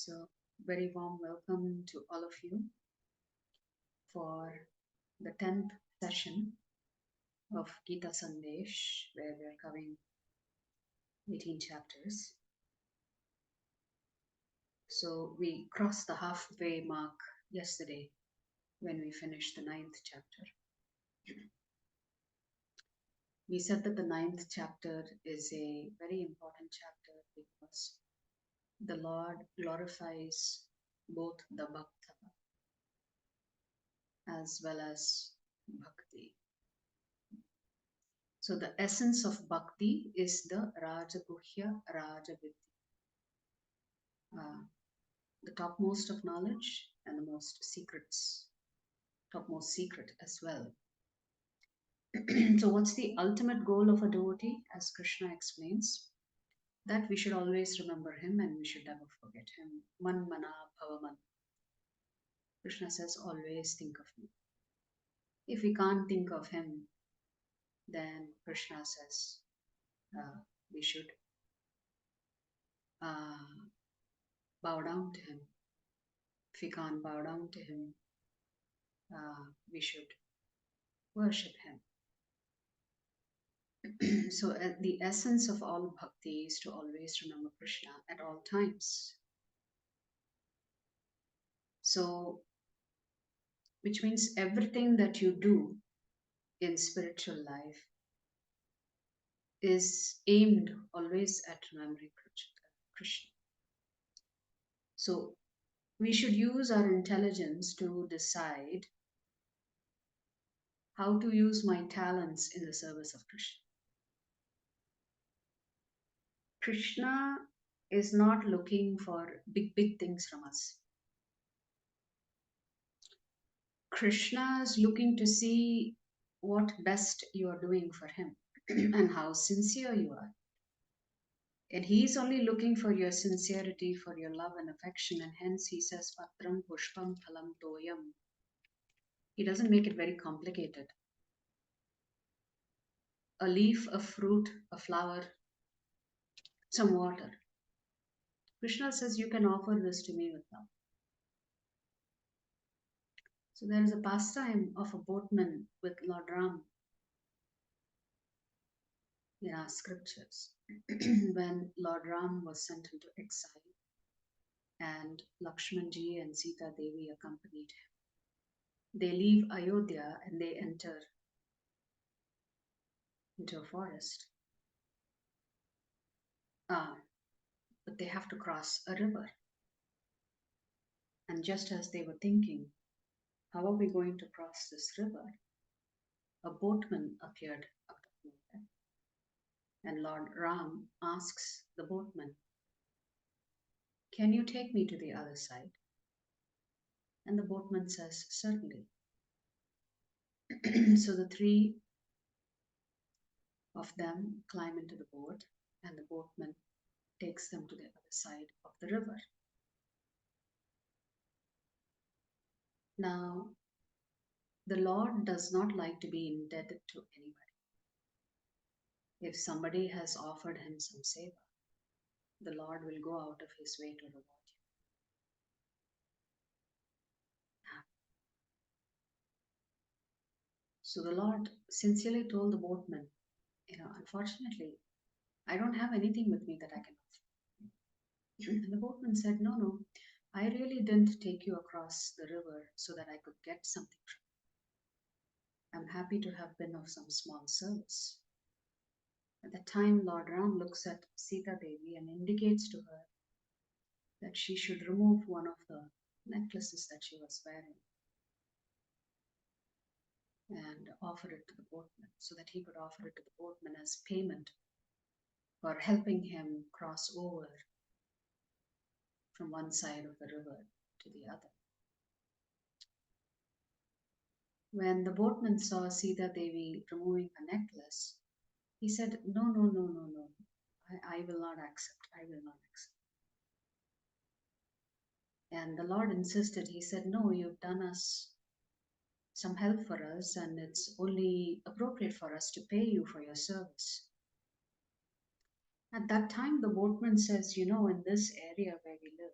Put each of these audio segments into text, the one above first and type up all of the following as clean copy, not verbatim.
So, very warm welcome to all of you for the 10th session of Gita Sandesh, where we are covering 18 chapters. So, we crossed the halfway mark yesterday when we finished the 9th chapter. We said that the 9th chapter is a very important chapter because the Lord glorifies both the Bhakta as well as Bhakti. So the essence of bhakti is the Rajaguhya Rajaviddhi, the topmost of knowledge and the most secrets, topmost secret as well. So what's the ultimate goal of a devotee? As Krishna explains, that we should always remember him and we should never forget him. Man mana bhavaman. Krishna says, always think of me. If we can't think of him, then Krishna says we should bow down to him. If we can't bow down to him, we should worship him. So the essence of all bhakti is to always remember Krishna at all times. So, which means everything that you do in spiritual life is aimed always at remembering Krishna. So, we should use our intelligence to decide how to use my talents in the service of Krishna. Krishna is not looking for big things from us. Krishna is looking to see what best you are doing for him and how sincere you are. And he's only looking for your sincerity, for your love and affection, and hence he says, Patram Pushpam Phalam Toyam. He doesn't make it very complicated. A leaf, a fruit, a flower, some water. Krishna says, you can offer this to me with love. So there is a pastime of a boatman with Lord Ram in our scriptures. When Lord Ram was sent into exile and Lakshmanji and Sita Devi accompanied him, they leave Ayodhya and they enter into a forest. But they have to cross a river. And just as they were thinking, how are we going to cross this river? A boatman appeared out of nowhere. And Lord Ram asks the boatman, can you take me to the other side? And the boatman says, certainly. So the three of them climb into the boat and the boatman takes them to the other side of the river. Now, the Lord does not like to be indebted to anybody. If somebody has offered him some seva, the Lord will go out of his way to reward you. So the Lord sincerely told the boatman, unfortunately, I don't have anything with me that I can offer. And the boatman said, no, I really didn't take you across the river so that I could get something from you. I'm happy to have been of some small service. At that time, Lord Ram looks at Sita Devi and indicates to her that she should remove one of the necklaces that she was wearing and offer it to the boatman so that he could offer it to the boatman as payment for helping him cross over from one side of the river to the other. When the boatman saw Sita Devi removing her necklace, he said, no, I will not accept, I will not accept. And the Lord insisted, he said, no, you've done us some help for us and it's only appropriate for us to pay you for your service. At that time, the boatman says, in this area where we live,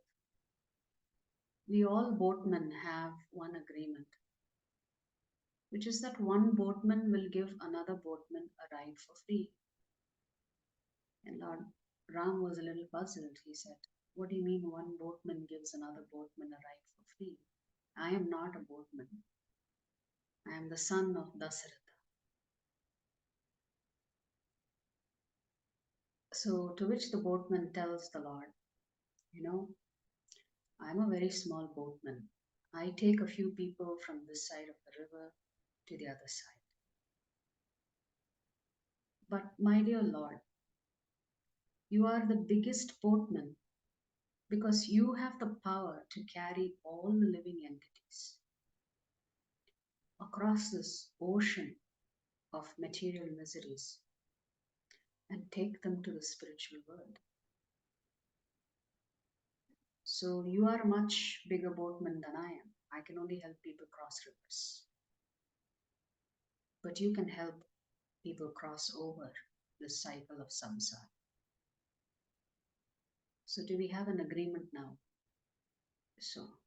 We all boatmen have one agreement, which is that one boatman will give another boatman a ride for free. And Lord Ram was a little puzzled. He said, "What do you mean one boatman gives another boatman a ride for free? I am not a boatman. I am the son of Dasaratha." So, to which the boatman tells the Lord, "You know, I'm a very small boatman. I take a few people from this side of the river to the other side. But, my dear Lord, you are the biggest boatman because you have the power to carry all the living entities across this ocean of material miseries and take them to the spiritual world. So you are a much bigger boatman than I am. I can only help people cross rivers. But you can help people cross over the cycle of samsara. So do we have an agreement now?" So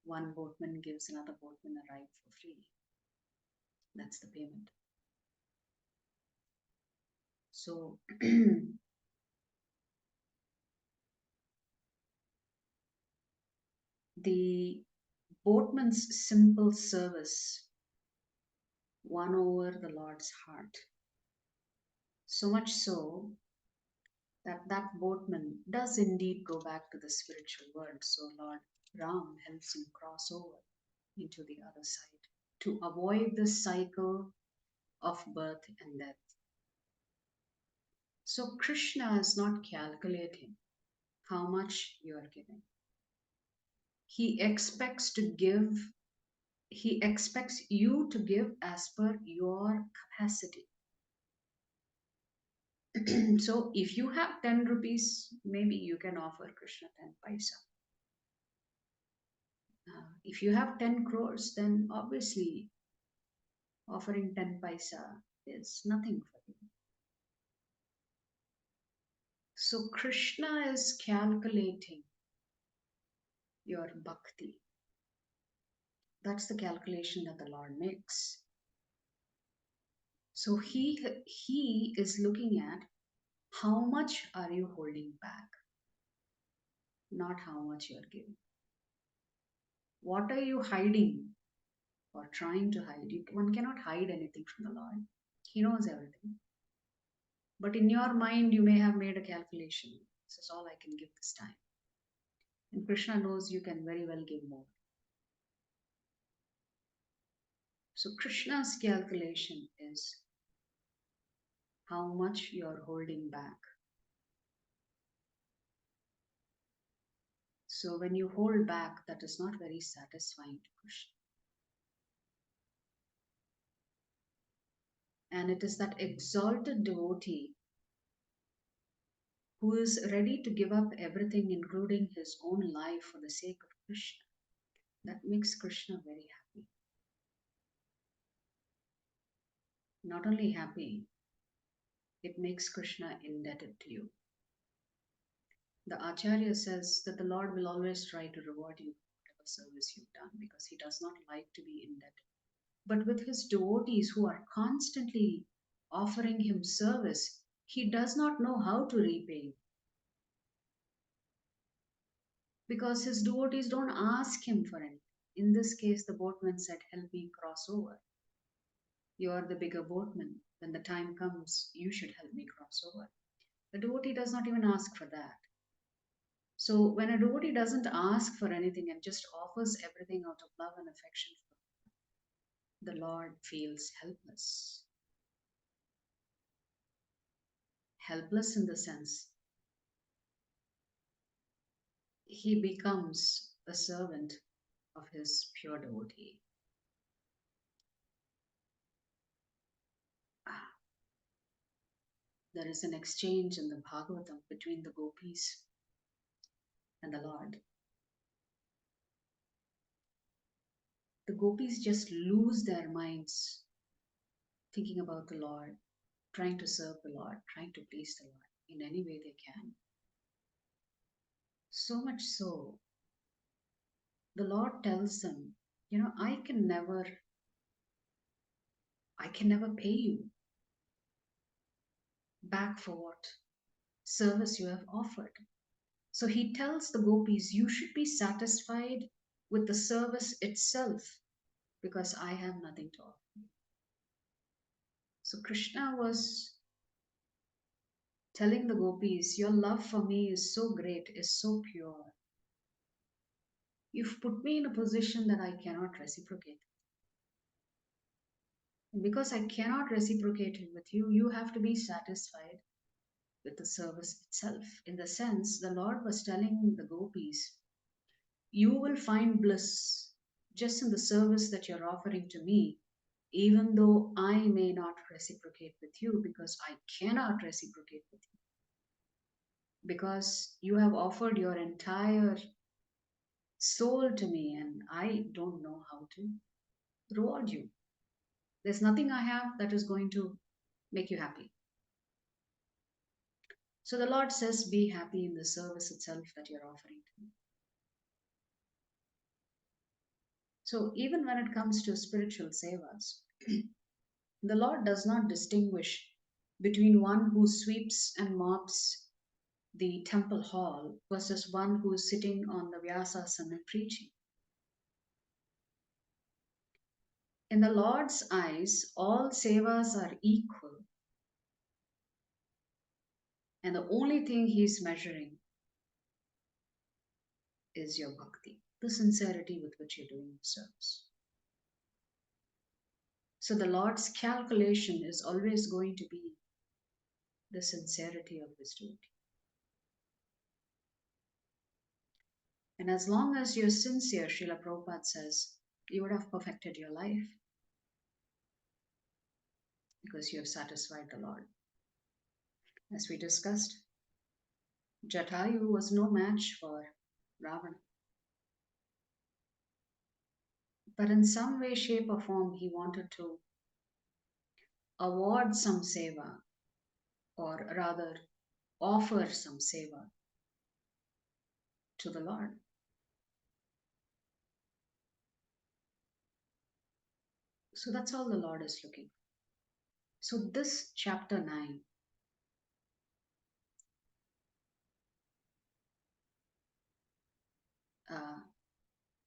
one boatman gives another boatman a ride for free. That's the payment. So the boatman's simple service won over the Lord's heart. So much so that that boatman does indeed go back to the spiritual world. So Lord Ram helps him cross over into the other side to avoid the cycle of birth and death. So Krishna is not calculating how much you are giving. He expects to give, he expects you to give as per your capacity. So if you have 10 rupees, maybe you can offer Krishna 10 paisa. If you have 10 crores, then obviously offering 10 paisa is nothing for you. So Krishna is calculating your bhakti. That's the calculation that the Lord makes. So he is looking at how much are you holding back, not how much you are giving. What are you hiding or trying to hide? One cannot hide anything from the Lord. He knows everything. But in your mind, you may have made a calculation. This is all I can give this time. And Krishna knows you can very well give more. So Krishna's calculation is how much you are holding back. So when you hold back, that is not very satisfying to Krishna. And it is that exalted devotee who is ready to give up everything, including his own life, for the sake of Krishna, that makes Krishna very happy. Not only happy, it makes Krishna indebted to you. The Acharya says that the Lord will always try to reward you for whatever service you've done because he does not like to be indebted. But with his devotees who are constantly offering him service, he does not know how to repay you. Because his devotees don't ask him for anything. In this case, the boatman said, "Help me cross over. You are the bigger boatman. When the time comes, you should help me cross over." The devotee does not even ask for that. So when a devotee doesn't ask for anything and just offers everything out of love and affection, the Lord feels helpless. Helpless in the sense he becomes a servant of his pure devotee. Ah, there is an exchange in the Bhagavatam between the gopis and the Lord. The gopis just lose their minds thinking about the Lord, trying to serve the Lord, trying to please the Lord in any way they can. So much so, the Lord tells them, I can never pay you back for what service you have offered. So he tells the gopis, you should be satisfied with the service itself because I have nothing to offer. So Krishna was telling the gopis, your love for me is so great, is so pure. You've put me in a position that I cannot reciprocate. And because I cannot reciprocate it with you, you have to be satisfied with the service itself. In the sense, the Lord was telling the gopis, you will find bliss just in the service that you're offering to me, even though I may not reciprocate with you because I cannot reciprocate with you. Because you have offered your entire soul to me and I don't know how to reward you. There's nothing I have that is going to make you happy. So the Lord says, be happy in the service itself that you're offering to me. So even when it comes to spiritual sevas, the Lord does not distinguish between one who sweeps and mops the temple hall versus one who is sitting on the Vyasasana preaching. In the Lord's eyes, all sevas are equal, and the only thing He's measuring is your bhakti, the sincerity with which you're doing the service. So the Lord's calculation is always going to be the sincerity of His devotee. And as long as you're sincere, Srila Prabhupada says, you would have perfected your life because you have satisfied the Lord. As we discussed, Jatayu was no match for Ravana. But in some way, shape, or form, he wanted to award some seva, or rather, offer some seva to the Lord. So that's all the Lord is looking for. So this chapter 9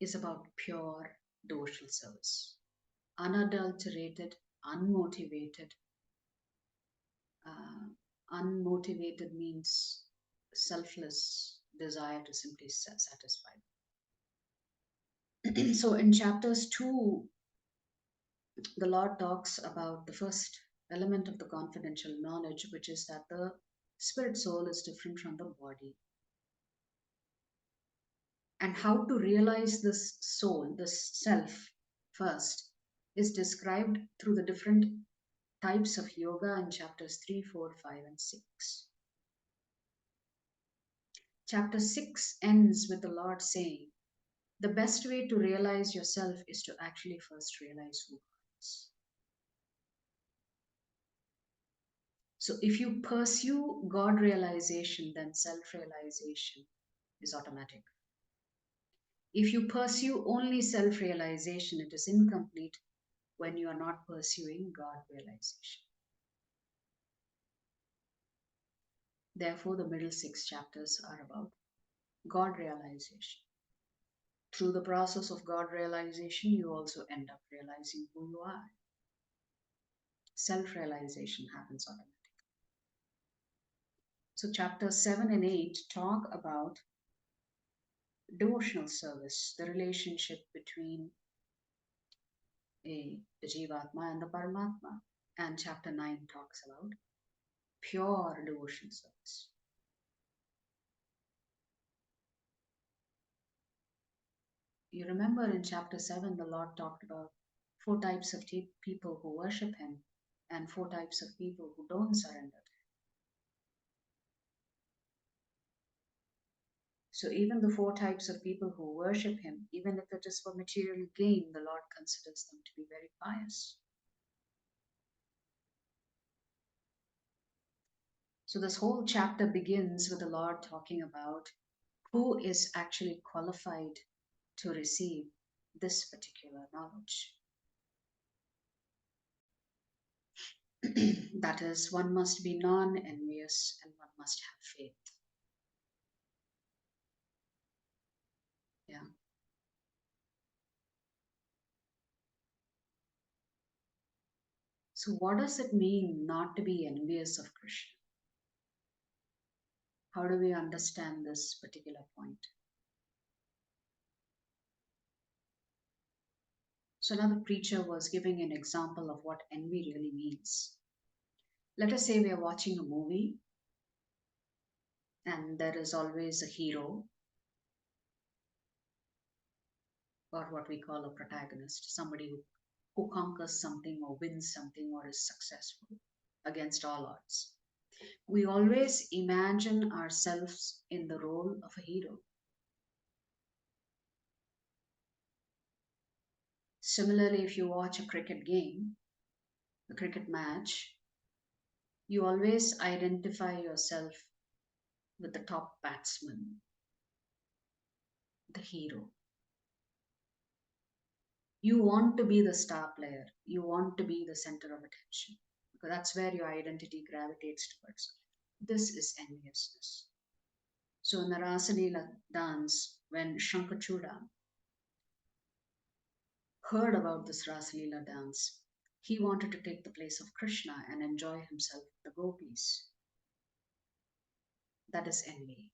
is about pure devotional service, unadulterated, unmotivated. Unmotivated means selfless desire to simply satisfy. So in chapters 2, the Lord talks about the first element of the confidential knowledge, which is that the spirit soul is different from the body. And how to realize this soul, this self first, is described through the different types of yoga in chapters 3, 4, 5, and 6. Chapter 6 ends with the Lord saying, the best way to realize yourself is to actually first realize who God is. So if you pursue God realization, then self realization is automatic. If you pursue only self realization, it is incomplete when you are not pursuing God realization. Therefore, the middle 6 chapters are about God realization. Through the process of God realization, you also end up realizing who you are. Self realization happens automatically. So, chapters 7 and 8 talk about devotional service, the relationship between the Jivatma and the Paramatma. And chapter 9 talks about pure devotional service. You remember in chapter 7, the Lord talked about 4 types of people who worship Him and 4 types of people who don't surrender. So even the 4 types of people who worship Him, even if it is for material gain, the Lord considers them to be very pious. So this whole chapter begins with the Lord talking about who is actually qualified to receive this particular knowledge. That is, one must be non envious and one must have faith. Yeah. So, what does it mean not to be envious of Krishna? How do we understand this particular point? So, now the preacher was giving an example of what envy really means. Let us say we are watching a movie and there is always a hero or what we call a protagonist, somebody who conquers something or wins something or is successful against all odds. We always imagine ourselves in the role of a hero. Similarly, if you watch a cricket game, a cricket match, you always identify yourself with the top batsman, the hero. You want to be the star player, you want to be the center of attention because that's where your identity gravitates towards. This is enviousness. So in the Rasalila dance, when Shankachuda heard about this Rasalila dance, he wanted to take the place of Krishna and enjoy himself with the gopis. That is envy.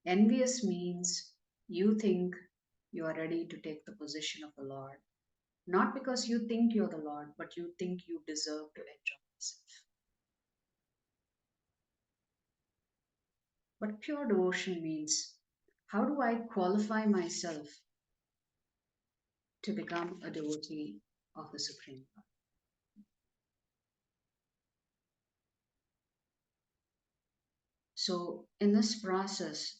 Envious means you think you are ready to take the position of the Lord, not because you think you're the Lord, but you think you deserve to enjoy yourself. But pure devotion means how do I qualify myself to become a devotee of the Supreme Lord? So, in this process,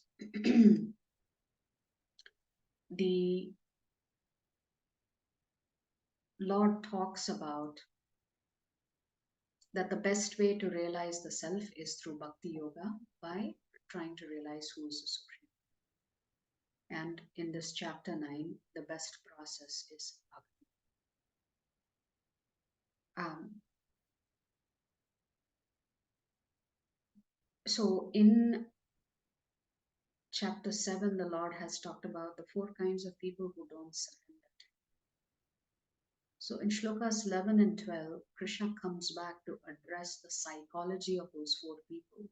the Lord talks about that the best way to realize the self is through bhakti yoga by trying to realize who is the Supreme. And in this chapter 9, the best process is bhakti. So, in chapter 7, the Lord has talked about the four kinds of people who don't surrender. So, in shlokas 11 and 12, Krishna comes back to address the psychology of those four people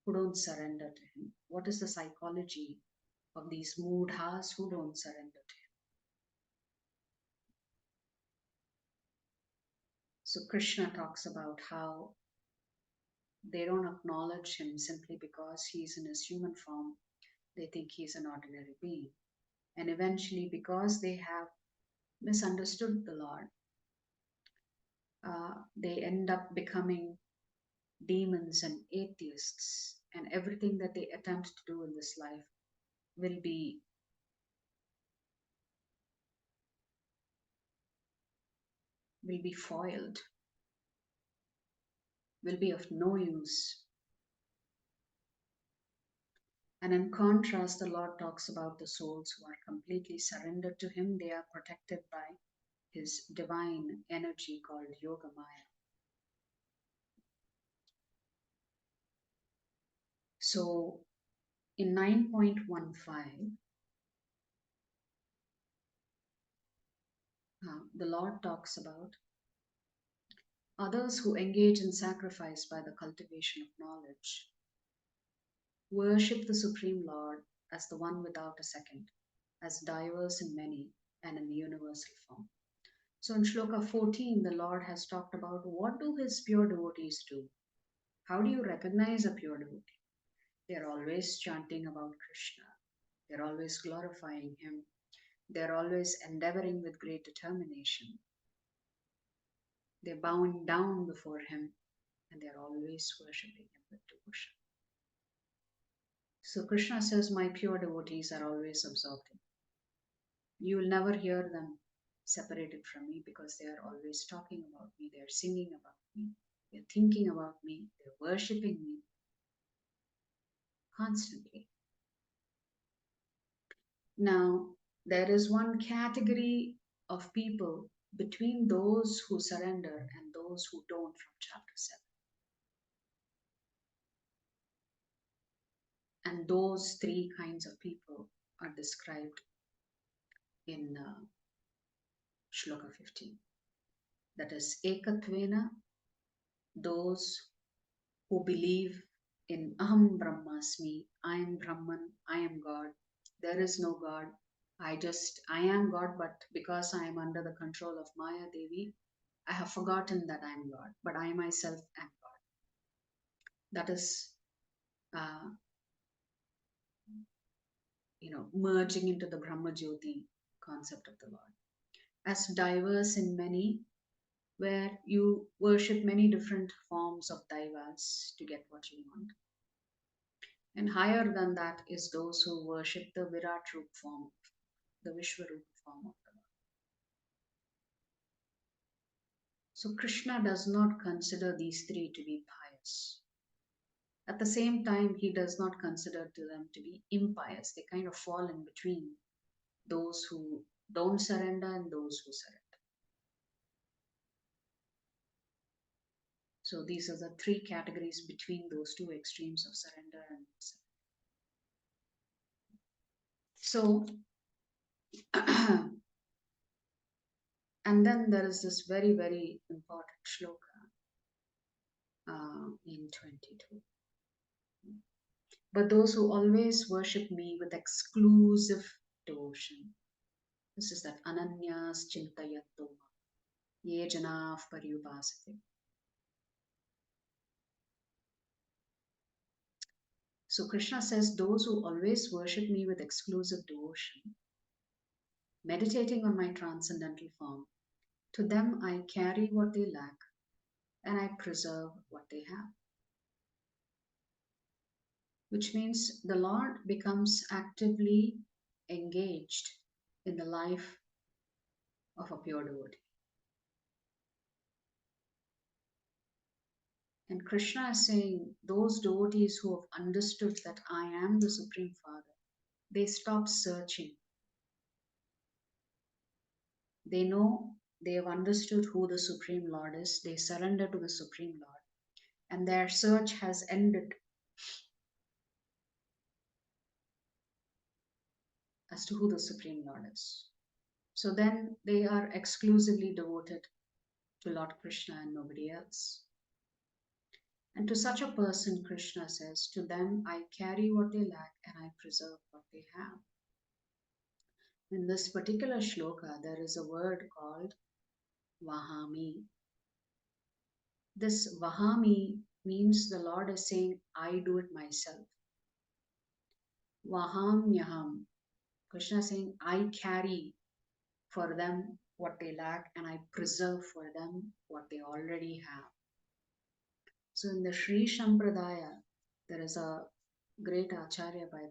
who don't surrender to him. What is the psychology of these moodhas who don't surrender to him? So Krishna talks about how they don't acknowledge him simply because he's in his human form. They think he's an ordinary being. And eventually, because they have misunderstood the Lord, they end up becoming demons and atheists. And everything that they attempt to do in this life will be foiled, will be of no use. And in contrast, the Lord talks about the souls who are completely surrendered to Him. They are protected by His divine energy called Yoga Maya. So in 9.15, the Lord talks about others who engage in sacrifice by the cultivation of knowledge worship the Supreme Lord as the one without a second, as diverse in many and in universal form. So in Shloka 14, the Lord has talked about what do his pure devotees do? How do you recognize a pure devotee? They're always chanting about Krishna. They're always glorifying him. They're always endeavoring with great determination. They're bowing down before him and they're always worshipping him with devotion. So Krishna says, my pure devotees are always absorbed in me. You will never hear them separated from me because they are always talking about me, they're singing about me, they're thinking about me, they're worshipping me constantly. Now, there is one category of people between those who surrender and those who don't from chapter 7. And those three kinds of people are described in Shloka 15. That is Ekatvena, those who believe in Aham Brahmasmi, I am Brahman, I am God, there is no God, I am God, but because I am under the control of Maya Devi, I have forgotten that I am God, but I myself am God. That is, uh, merging into the Brahma Jyoti concept of the Lord. As diverse in many, where you worship many different forms of Daivas to get what you want. And higher than that is those who worship the Virat Roop form, the Vishwarup form of the Lord. So Krishna does not consider these three to be pious. At the same time, he does not consider to them to be impious. They kind of fall in between those who don't surrender and those who surrender. So these are the three categories between those two extremes of surrender and surrender. So and then there is this very, very important shloka in 22. But those who always worship me with exclusive devotion. This is that ananyas chintayanto ye janav paryupasate. So Krishna says, those who always worship me with exclusive devotion, meditating on my transcendental form, to them I carry what they lack and I preserve what they have. Which means the Lord becomes actively engaged in the life of a pure devotee. And Krishna is saying, those devotees who have understood that I am the Supreme Father, they stop searching. They know, they have understood who the Supreme Lord is, they surrender to the Supreme Lord, and their search has ended as to who the Supreme Lord is. So then they are exclusively devoted to Lord Krishna and nobody else. And to such a person, Krishna says, to them I carry what they lack and I preserve what they have. In this particular shloka, there is a word called Vahami. This Vahami means the Lord is saying, I do it myself. Vahamyaham. Krishna is saying, I carry for them what they lack and I preserve for them what they already have. So in the Sri Sampradaya, there is a great Acharya by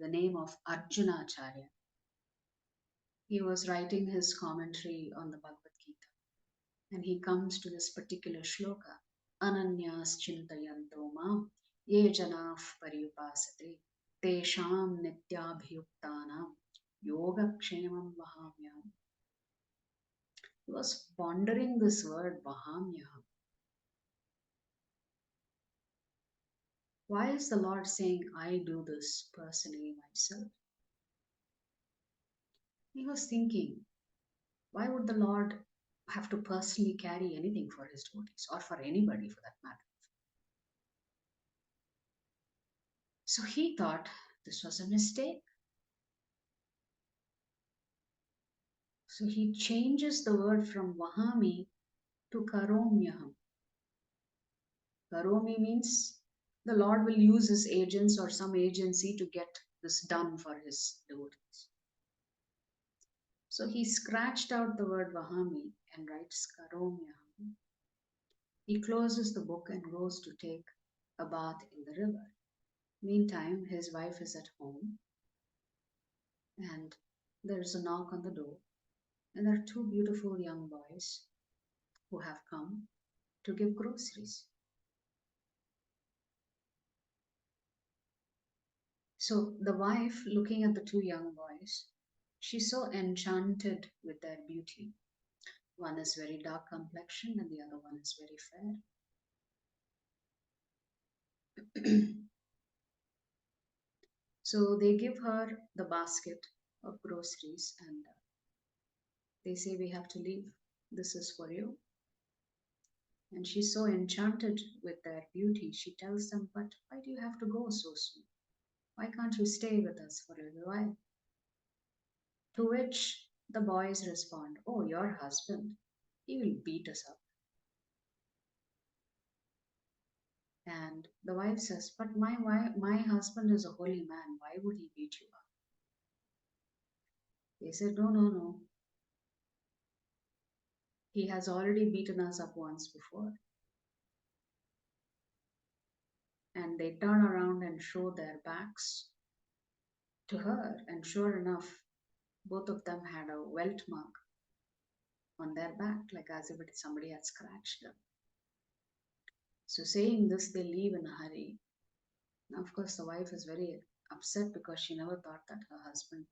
the name of Arjuna Acharya. He was writing his commentary on the Bhagavad Gita and he comes to this particular shloka, Ananyas Chintayanto Mam Ye Janaf Paryupasate Tesham Nityabhyuktanam Yoga Kshemam Vahamyam. He was pondering this word Vahamyam. Why is the Lord saying, I do this personally myself? He was thinking, why would the Lord have to personally carry anything for his devotees or for anybody for that matter? So he thought this was a mistake. So he changes the word from Vahami to Karomyaham. Karomi means the Lord will use his agents or some agency to get this done for his devotees. So he scratched out the word Vahami and writes Karomyaham. He closes the book and goes to take a bath in the river. Meantime, his wife is at home and there is a knock on the door, and there are two beautiful young boys who have come to give groceries. So the wife, looking at the two young boys, she's so enchanted with their beauty. One is very dark complexion and the other one is very fair. So they give her the basket of groceries and they say, "We have to leave. This is for you." And she's so enchanted with their beauty, she tells them, "But why do you have to go so soon? Why can't you stay with us for a little while?" To which the boys respond, "Oh, your husband, he will beat us up." And the wife says, "But my husband is a holy man. Why would he beat you up?" They said, "No, no, no. He has already beaten us up once before." And they turn around and show their backs to her. And sure enough, both of them had a welt mark on their back, like as if somebody had scratched them. So, saying this, they leave in a hurry. Now, of course, the wife is very upset because she never thought that her husband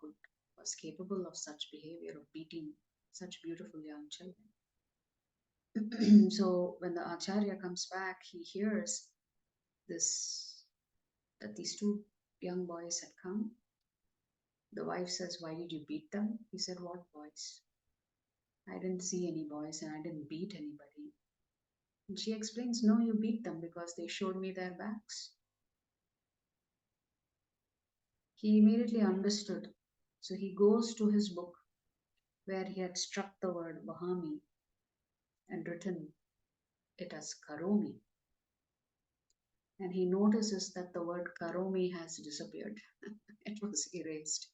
was capable of such behavior of beating such beautiful young children. So when the Acharya comes back, he hears this that these two young boys had come. The wife says, "Why did you beat them?" He said, "What boys? I didn't see any boys and I didn't beat anybody." And she explains, "No, you beat them because they showed me their backs." He immediately understood. So he goes to his book where he had struck the word Vahami and written it as Karomi. And he notices that the word Karomi has disappeared. It was erased.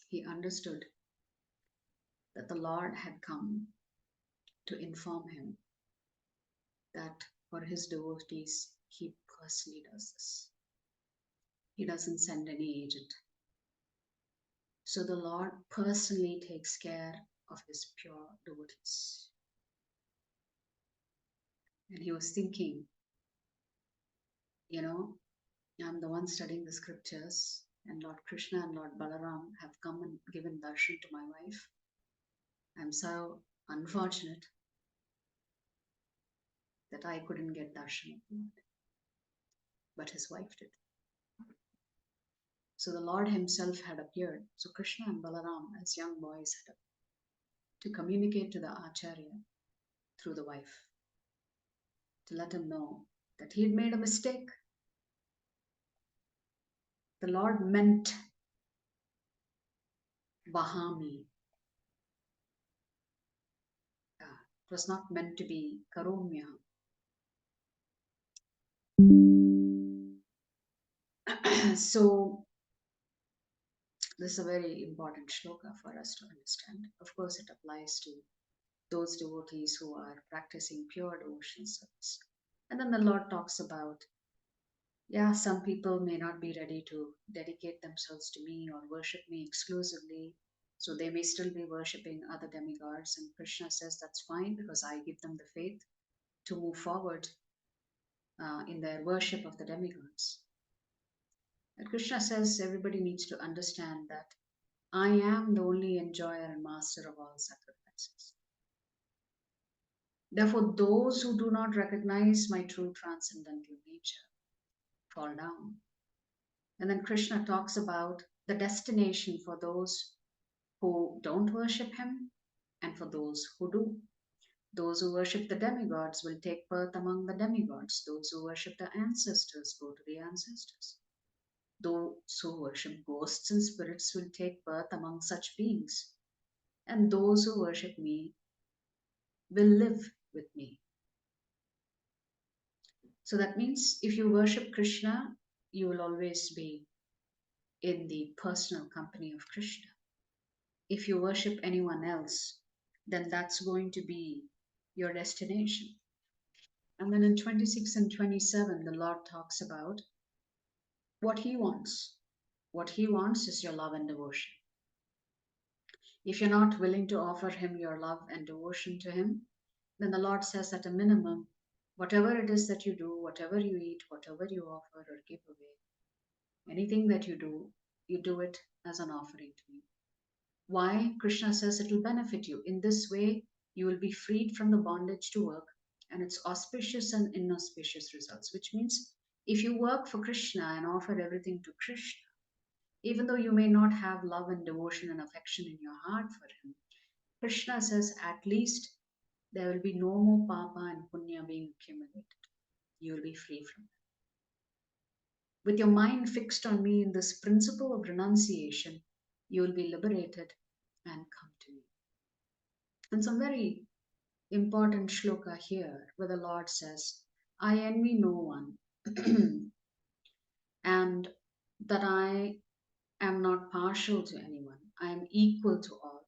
He understood that the Lord had come to inform him that for his devotees, he personally does this. He doesn't send any agent. So the Lord personally takes care of his pure devotees. And he was thinking, you know, I'm the one studying the scriptures, and Lord Krishna and Lord Balaram have come and given darshan to my wife. I'm so unfortunate that I couldn't get darshan of the Lord, but his wife did. So the Lord himself had appeared. So Krishna and Balaram, as young boys, had to communicate to the Acharya through the wife to let him know that he had made a mistake. The Lord meant Vahami. It was not meant to be Karomya. So this is a very important shloka for us to understand. Of course, it applies to those devotees who are practicing pure devotional service. And then the Lord talks about, yeah, some people may not be ready to dedicate themselves to me or worship me exclusively. So they may still be worshipping other demigods. And Krishna says that's fine because I give them the faith to move forward in their worship of the demigods. And Krishna says everybody needs to understand that I am the only enjoyer and master of all sacrifices. Therefore, those who do not recognize my true transcendental nature fall down. And then Krishna talks about the destination for those who don't worship him and for those who do. Those who worship the demigods will take birth among the demigods. Those who worship the ancestors go to the ancestors. Those who worship ghosts and spirits will take birth among such beings. And those who worship me will live with me. So that means if you worship Krishna, you will always be in the personal company of Krishna. If you worship anyone else, then that's going to be your destination. And then in 26 and 27, the Lord talks about what He wants. What He wants is your love and devotion. If you're not willing to offer Him your love and devotion to Him, then the Lord says at a minimum, Whatever it is that you do, whatever you eat, whatever you offer or give away, anything that you do it as an offering to me. Why? Krishna says it will benefit you. In this way, you will be freed from the bondage to work and its auspicious and inauspicious results, which means if you work for Krishna and offer everything to Krishna, even though you may not have love and devotion and affection in your heart for him, Krishna says at least there will be no more papa and punya being accumulated. You will be free from that. With your mind fixed on me in this principle of renunciation, you will be liberated and come to me. And some very important shloka here where the Lord says, I envy no one and that I am not partial to anyone. I am equal to all.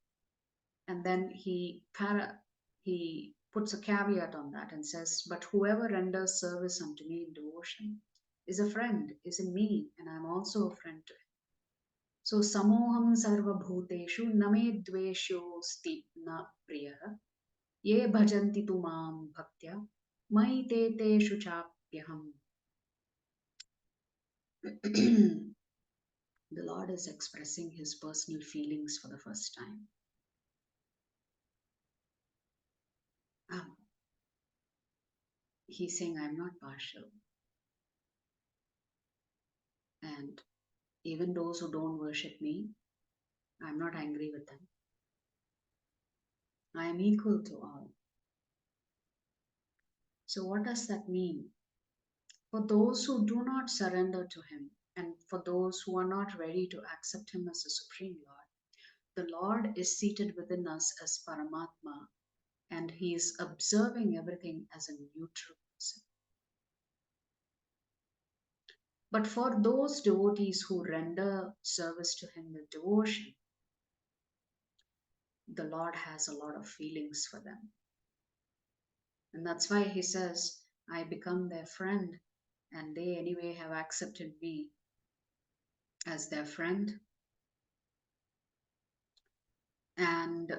And then he puts a caveat on that and says, but whoever renders service unto me in devotion is a friend, is in me, and I am also a friend to him. So samoham sarva bhuteshu name dveshosti na priyah ye bhajanti tu mam bhaktya mai te teshu chapyaham. The Lord is expressing his personal feelings for the first time. Um, he's saying, I'm not partial. And even those who don't worship me, I'm not angry with them. I am equal to all. So, what does that mean? For those who do not surrender to him, and for those who are not ready to accept him as a supreme Lord, the Lord is seated within us as Paramatma, and he is observing everything as a neutral person. But for those devotees who render service to him with devotion, the Lord has a lot of feelings for them. And that's why he says, I become their friend, and they anyway have accepted me as their friend. And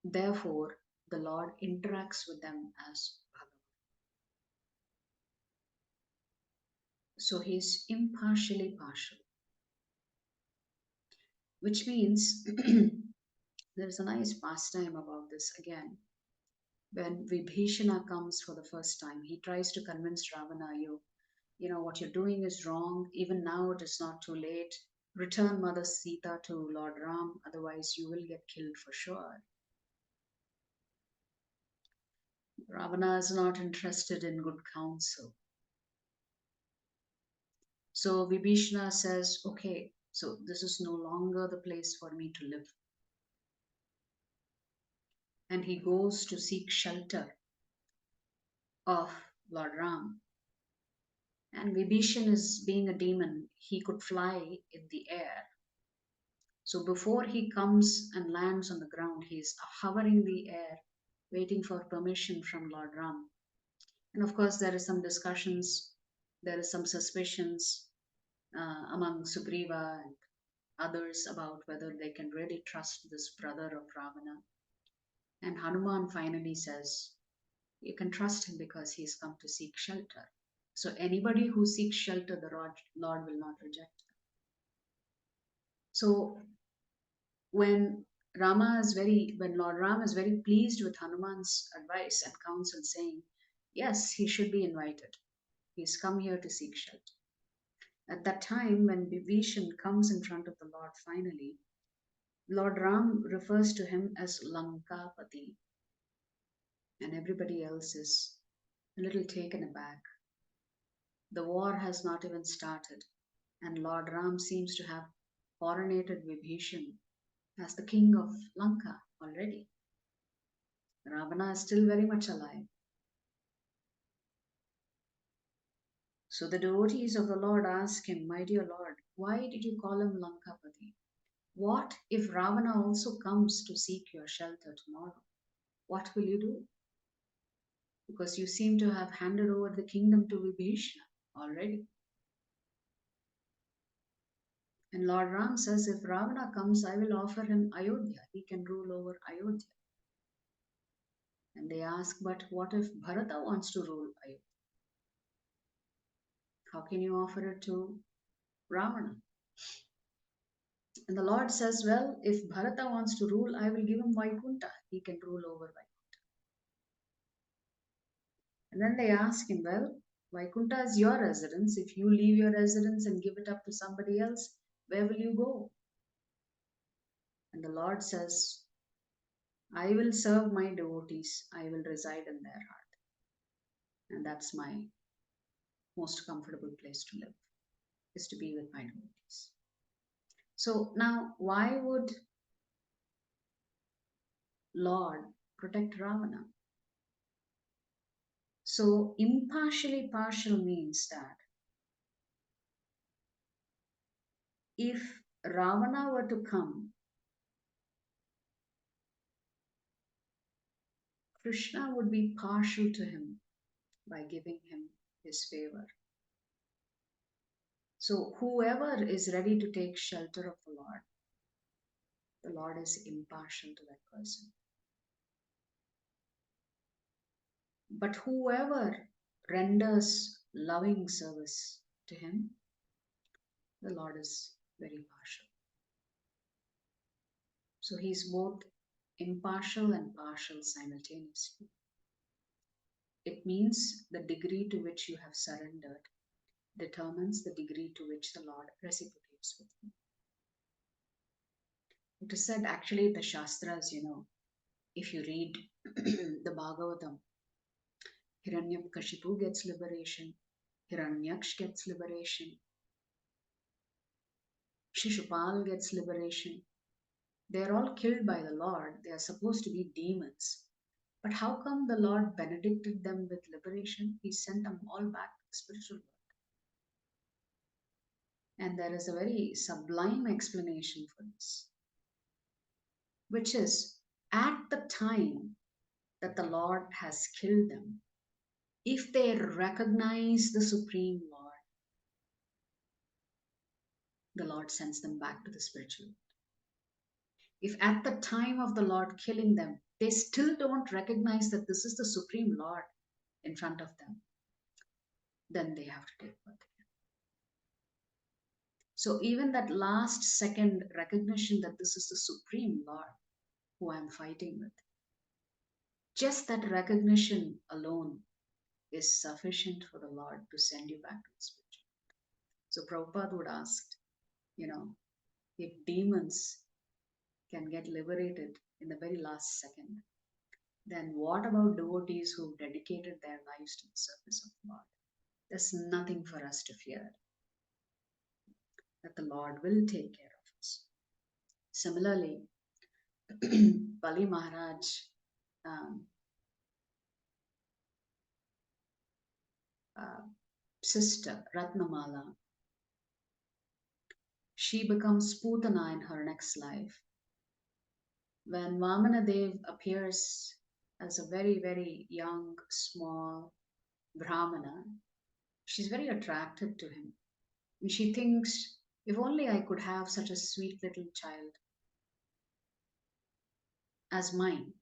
therefore, the Lord interacts with them as Bhagavan. So he's impartially partial, which means there's a nice pastime about this again. When Vibhishana comes for the first time, he tries to convince Ravana, you know, what you're doing is wrong. Even now, it is not too late. Return Mother Sita to Lord Ram, otherwise, you will get killed for sure. Ravana is not interested in good counsel. So Vibhishana says, okay, so this is no longer the place for me to live. And he goes to seek shelter of Lord Ram. And Vibhishan is being a demon, he could fly in the air. So before he comes and lands on the ground, he's hovering the air, waiting for permission from Lord Ram. And of course, there is some discussions, there is some suspicions among Sugriva and others about whether they can really trust this brother of Ravana. And Hanuman finally says, you can trust him because he's come to seek shelter. So anybody who seeks shelter, the Lord will not reject them. So when when Lord Ram is very pleased with Hanuman's advice and counsel, saying, yes, he should be invited. He's come here to seek shelter. At that time, when Vibhishan comes in front of the Lord finally, Lord Ram refers to him as Lankapati, and everybody else is a little taken aback. The war has not even started, and Lord Ram seems to have coronated Vibhishan as the king of Lanka already. Ravana is still very much alive. So the devotees of the Lord ask him, my dear Lord, why did you call him Lankapati? What if Ravana also comes to seek your shelter tomorrow? What will you do? Because you seem to have handed over the kingdom to Vibhishana already. And Lord Ram says, if Ravana comes, I will offer him Ayodhya. He can rule over Ayodhya. And they ask, but what if Bharata wants to rule Ayodhya? How can you offer it to Ravana? And the Lord says, well, if Bharata wants to rule, I will give him Vaikunta. He can rule over Vaikunta. And then they ask him, well, Vaikunta is your residence. If you leave your residence and give it up to somebody else, where will you go? And the Lord says, I will serve my devotees. I will reside in their heart. And that's my most comfortable place to live, is to be with my devotees. So now, why would Lord protect Ravana? So impartially partial means that if Ravana were to come, Krishna would be partial to him by giving him his favor. So whoever is ready to take shelter of the Lord is impartial to that person. But whoever renders loving service to him, the Lord is very partial. So he's both impartial and partial simultaneously. It means the degree to which you have surrendered determines the degree to which the Lord reciprocates with you. It is said actually in the Shastras, if you read the Bhagavatam, Hiranyakashipu gets liberation, Hiranyaksh gets liberation, Shishupal gets liberation. They are all killed by the Lord. They are supposed to be demons. But how come the Lord benedicted them with liberation? He sent them all back to the spiritual world. And there is a very sublime explanation for this, which is at the time that the Lord has killed them, if they recognize the Supreme Lord, the Lord sends them back to the spiritual world. If at the time of the Lord killing them, they still don't recognize that this is the Supreme Lord in front of them, then they have to take birth again. So even that last second recognition that this is the Supreme Lord who I'm fighting with, just that recognition alone is sufficient for the Lord to send you back to the spiritual. So Prabhupada would ask, if demons can get liberated in the very last second, then what about devotees who've dedicated their lives to the service of God? There's nothing for us to fear, that the Lord will take care of us. Similarly, Bali Maharaj sister Ratnamala, she becomes Putana in her next life. When Vamanadev appears as a very, very young, small Brahmana, she's very attracted to him. And she thinks, if only I could have such a sweet little child as mine.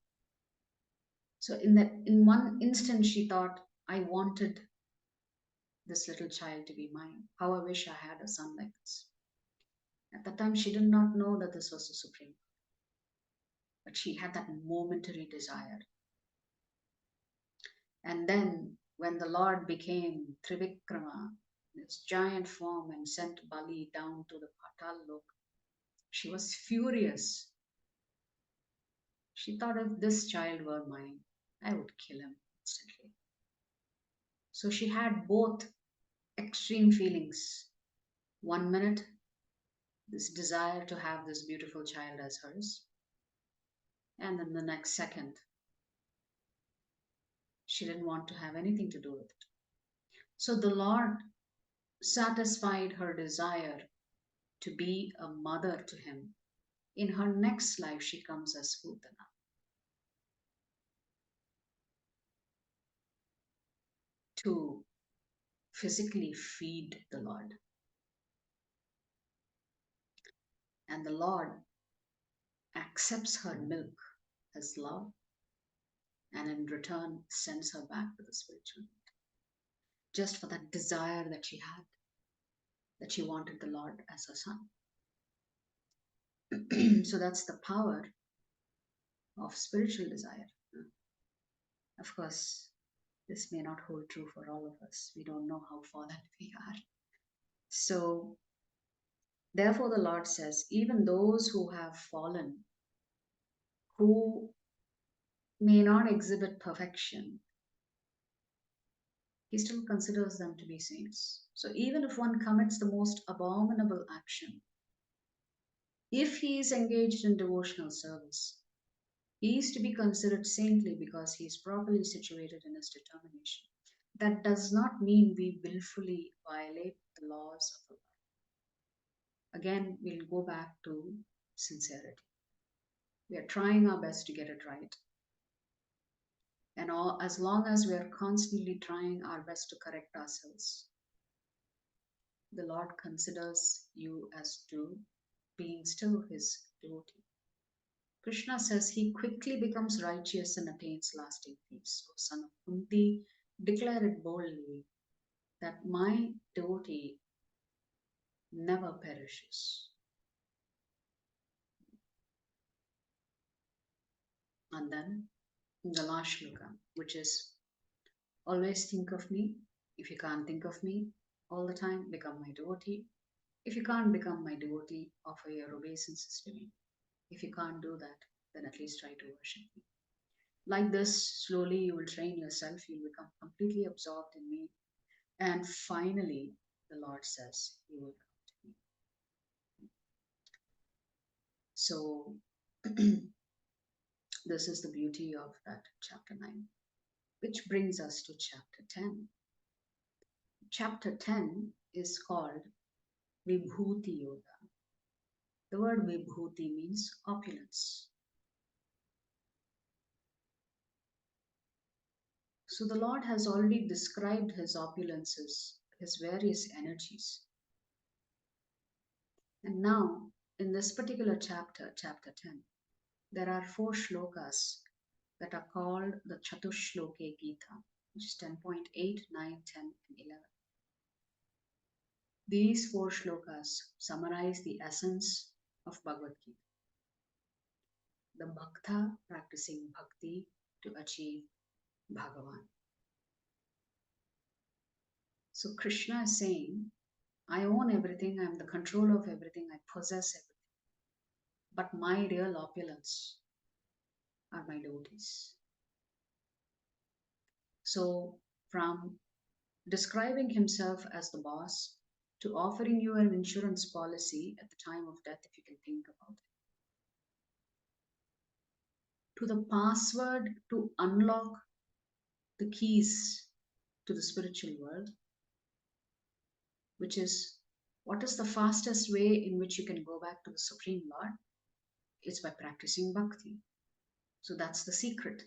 So in one instant she thought, I wanted this little child to be mine. How I wish I had a son like this. At that time she did not know that this was the Supreme. But she had that momentary desire. And then when the Lord became Trivikrama, this giant form, and sent Bali down to the Patal Lok, she was furious. She thought, if this child were mine, I would kill him instantly. So she had both extreme feelings. 1 minute, this desire to have this beautiful child as hers. And then the next second, she didn't want to have anything to do with it. So the Lord satisfied her desire to be a mother to him. In her next life, she comes as Putana. To physically feed the Lord. And the Lord accepts her milk as love and in return sends her back to the spiritual world, just for that desire that she had, that she wanted the Lord as her son. So that's the power of spiritual desire. Of course, this may not hold true for all of us. We don't know how fallen we are. So, therefore, the Lord says, even those who have fallen, who may not exhibit perfection, He still considers them to be saints. So, even if one commits the most abominable action, if he is engaged in devotional service, he is to be considered saintly because he is properly situated in his determination. That does not mean we willfully violate the laws of the Lord. Again, we'll go back to sincerity. We are trying our best to get it right. And as long as we are constantly trying our best to correct ourselves, the Lord considers you as to being still his devotee. Krishna says he quickly becomes righteous and attains lasting peace. O son of Kunti, declare it boldly that my devotee never perishes. And then the last shloka, which is always think of me. If you can't think of me all the time, become my devotee. If you can't become my devotee, offer your obeisances to me. If you can't do that, then at least try to worship me. Like this, slowly you will train yourself, you'll become completely absorbed in me. And finally, the Lord says, you will come to me. So, this is the beauty of that chapter 9, which brings us to chapter 10. Chapter 10 is called Vibhuthi Yoga. The word Vibhuthi means opulence. So the Lord has already described his opulences, his various energies. And now, in this particular chapter, chapter 10, there are 4 shlokas that are called the Chatushloke Gita, which is 10.8, 9, 10, and 11. These 4 shlokas summarize the essence of Bhagavad Gita. The Bhakta practicing bhakti to achieve Bhagavan. So Krishna is saying, I own everything, I am the controller of everything, I possess everything. But my real opulence are my devotees. So, from describing himself as the boss to offering you an insurance policy at the time of death, if you can think about it, to the password to unlock the keys to the spiritual world, which is what is the fastest way in which you can go back to the Supreme Lord? It's by practicing bhakti. So that's the secret.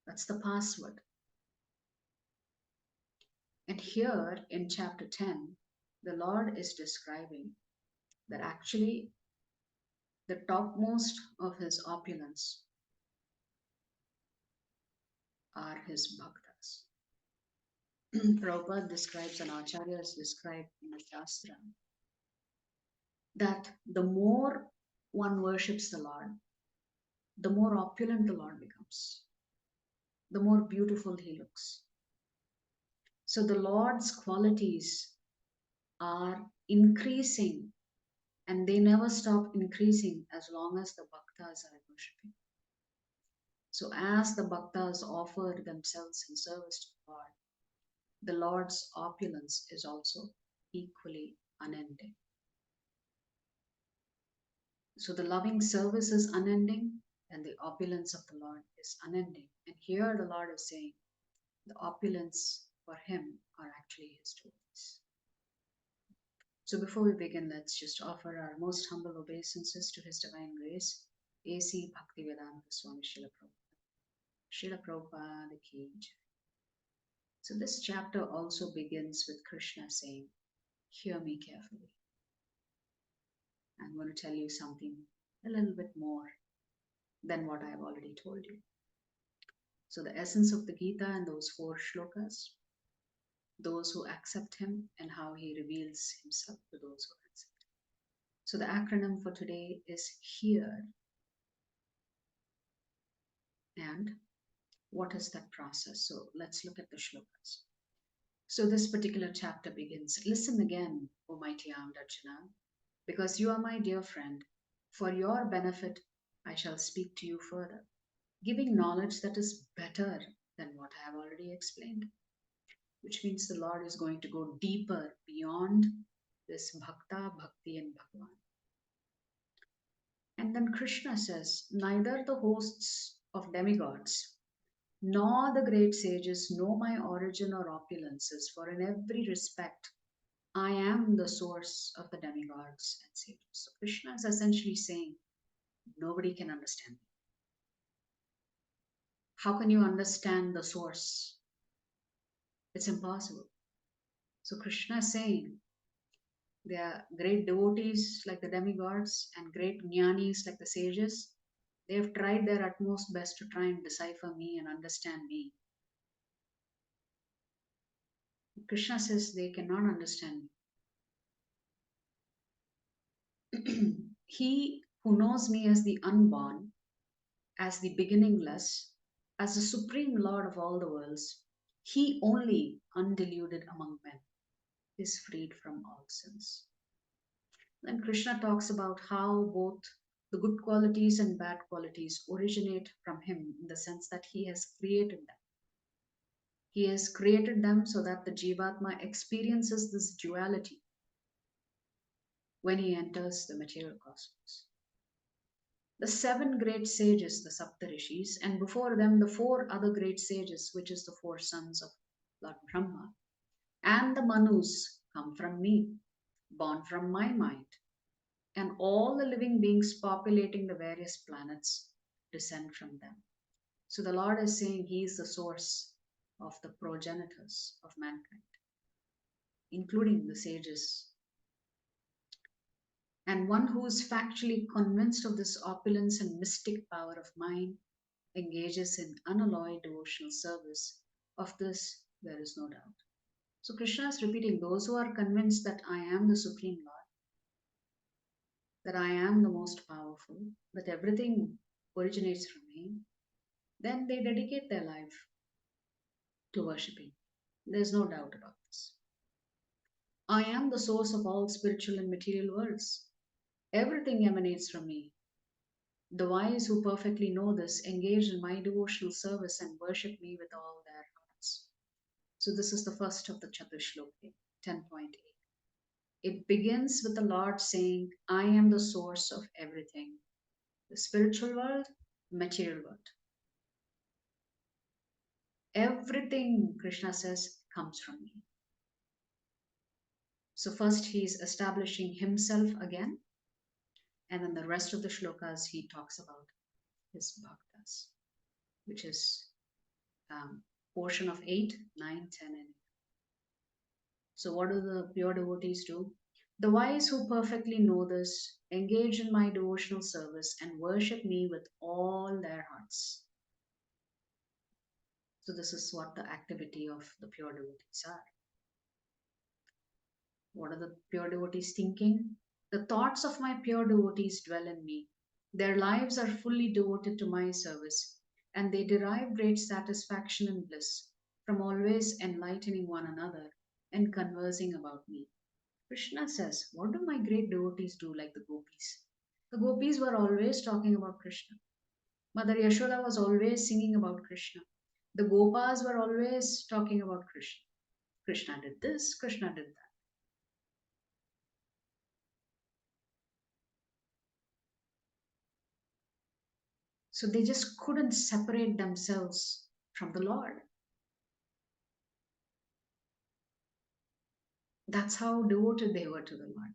That's the password. And here in chapter 10, the Lord is describing that actually the topmost of his opulence are his bhaktas. Prabhupada describes and acharyas describe in the Shastra that the more one worships the Lord, the more opulent the Lord becomes, the more beautiful he looks. So the Lord's qualities are increasing and they never stop increasing as long as the bhaktas are worshipping. So as the bhaktas offer themselves in service to God, the Lord's opulence is also equally unending. So the loving service is unending and the opulence of the Lord is unending. And here the Lord is saying the opulence for him are actually his devotees. So before we begin, let's just offer our most humble obeisances to His Divine Grace, A.C. Bhaktivedanta Swami Srila Prabhupada. Srila Prabhupada ki jai. So this chapter also begins with Krishna saying, hear me carefully. I'm going to tell you something a little bit more than what I've already told you. So, the essence of the Gita and those four shlokas, those who accept him and how he reveals himself to those who accept him. So, the acronym for today is HEAR. And what is that process? So, let's look at the shlokas. So, this particular chapter begins: Listen again, O mighty armed Arjuna, because you are my dear friend. For your benefit, I shall speak to you further, giving knowledge that is better than what I have already explained, which means the Lord is going to go deeper beyond this bhakta, bhakti, and bhagwan. And then Krishna says, neither the hosts of demigods nor the great sages know my origin or opulences, for in every respect I am the source of the demigods and sages. So Krishna is essentially saying, nobody can understand me. How can you understand the source? It's impossible. So Krishna is saying, there are great devotees like the demigods and great jnanis like the sages. They have tried their utmost best to try and decipher me and understand me. Krishna says they cannot understand me. He who knows me as the unborn, as the beginningless, as the supreme Lord of all the worlds, he only, undeluded among men, is freed from all sins. Then Krishna talks about how both the good qualities and bad qualities originate from him in the sense that he has created them. He has created them so that the Jivatma experiences this duality when he enters the material cosmos. The seven great sages, the Saptarishis, and before them the four other great sages, which is the four sons of Lord Brahma, and the Manus come from me, born from my mind, and all the living beings populating the various planets descend from them. So the Lord is saying He is the source of the progenitors of mankind, including the sages. And one who is factually convinced of this opulence and mystic power of mind engages in unalloyed devotional service. Of this, there is no doubt. So Krishna is repeating, those who are convinced that I am the Supreme Lord, that I am the most powerful, that everything originates from me, then they dedicate their life to worshipping. There's no doubt about this. I am the source of all spiritual and material worlds. Everything emanates from me. The wise who perfectly know this engage in my devotional service and worship me with all their hearts. So, this is the first of the Chatushloki, 10.8. It begins with the Lord saying, I am the source of everything, the spiritual world, material world. Everything, Krishna says, comes from me. So, first he is establishing himself again, and then the rest of the shlokas he talks about his bhaktas, which is portion of 8, 9, 10, and 8. So, what do the pure devotees do? The wise who perfectly know this engage in my devotional service and worship me with all their hearts. So, this is what the activity of the pure devotees are. What are the pure devotees thinking? The thoughts of my pure devotees dwell in me. Their lives are fully devoted to my service, and they derive great satisfaction and bliss from always enlightening one another and conversing about me. Krishna says, what do my great devotees do like the gopis? The gopis were always talking about Krishna. Mother Yashoda was always singing about Krishna. The gopas were always talking about Krishna. Krishna did this, Krishna did that. So they just couldn't separate themselves from the Lord. That's how devoted they were to the Lord.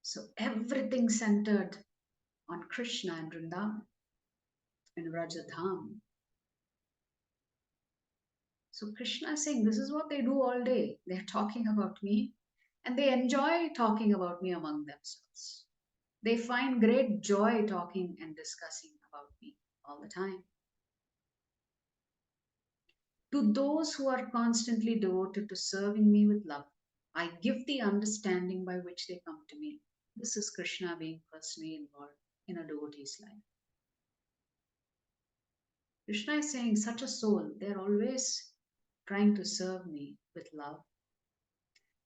So everything centered on Krishna and Vrindavan and Rajadham. So Krishna is saying, this is what they do all day. They're talking about me and they enjoy talking about me among themselves. They find great joy talking and discussing about me all the time. To those who are constantly devoted to serving me with love, I give the understanding by which they come to me. This is Krishna being personally involved in a devotee's life. Krishna is saying, such a soul, they're always trying to serve me with love.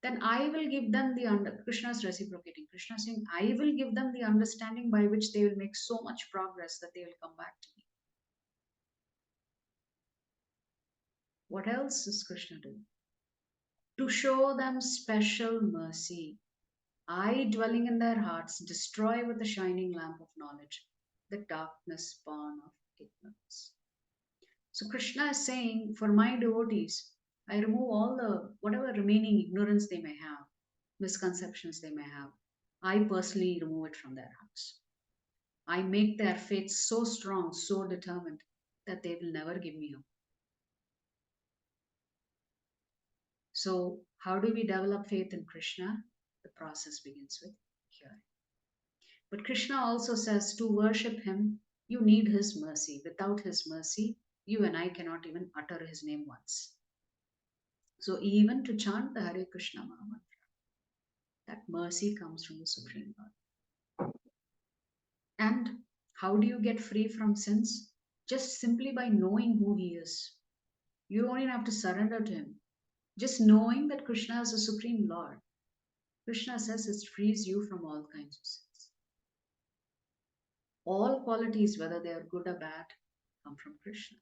Then I will give them the Krishna is reciprocating. Krishna is saying, I will give them the understanding by which they will make so much progress that they will come back to me. What else is Krishna doing? To show them special mercy, I, dwelling in their hearts, destroy with the shining lamp of knowledge the darkness born of ignorance. So Krishna is saying, for my devotees, I remove all the whatever remaining ignorance they may have, misconceptions they may have. I personally remove it from their hearts. I make their faith so strong, so determined that they will never give me up. So, how do we develop faith in Krishna? The process begins with hearing. But Krishna also says to worship him, you need his mercy. Without his mercy, you and I cannot even utter his name once. So, even to chant the Hare Krishna Maha, that mercy comes from the Supreme Lord. And how do you get free from sins? Just simply by knowing who he is. You don't even have to surrender to him. Just knowing that Krishna is the Supreme Lord. Krishna says it frees you from all kinds of sins. All qualities, whether they are good or bad, come from Krishna.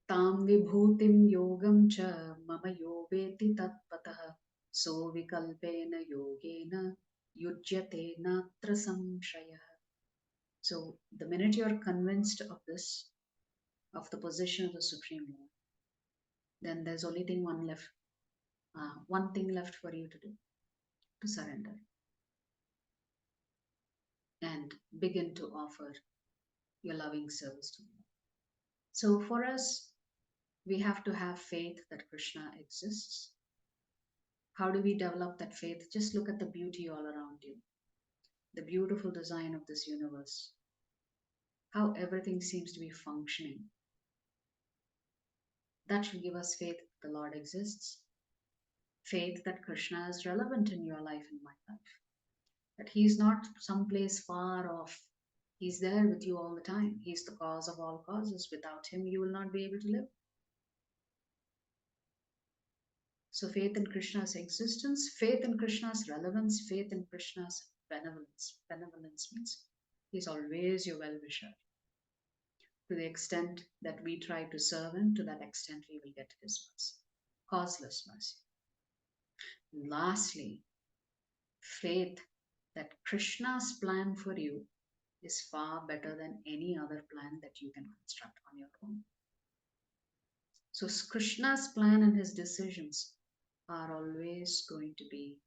Tam vibhutim yogam cha mama yoveti tatpatah so vikalpena yogena yujyate natra samshayah. So the minute you are convinced of this, of the position of the Supreme Lord, then there's only one thing left for you to do, to surrender and begin to offer your loving service to him. So for us, we have to have faith that Krishna exists. How do we develop that faith? Just look at the beauty all around you, the beautiful design of this universe, how everything seems to be functioning. That should give us faith that the Lord exists, faith that Krishna is relevant in your life and my life, that He's not someplace far off. He's there with you all the time. He's the cause of all causes. Without Him, you will not be able to live. So faith in Krishna's existence, faith in Krishna's relevance, faith in Krishna's benevolence. Benevolence means He's always your well-wisher. To the extent that we try to serve Him, to that extent we will get His mercy. Causeless mercy. And lastly, faith that Krishna's plan for you is far better than any other plan that you can construct on your own. So Krishna's plan and his decisions are always going to be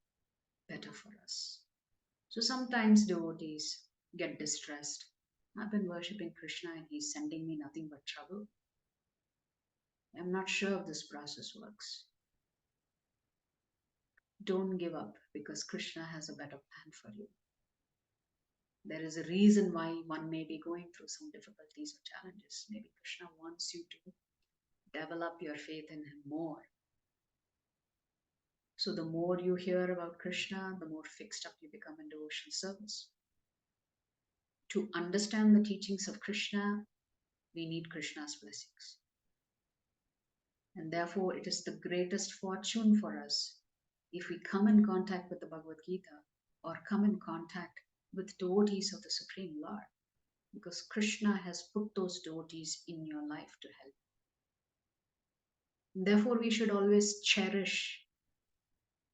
better for us. So sometimes devotees get distressed. I've been worshipping Krishna and he's sending me nothing but trouble. I'm not sure if this process works. Don't give up because Krishna has a better plan for you. There is a reason why one may be going through some difficulties or challenges. Maybe Krishna wants you to develop your faith in him more. So the more you hear about Krishna, the more fixed up you become in devotional service. To understand the teachings of Krishna, we need Krishna's blessings. And therefore, it is the greatest fortune for us if we come in contact with the Bhagavad Gita or come in contact with devotees of the Supreme Lord, because Krishna has put those devotees in your life to help. Therefore, we should always cherish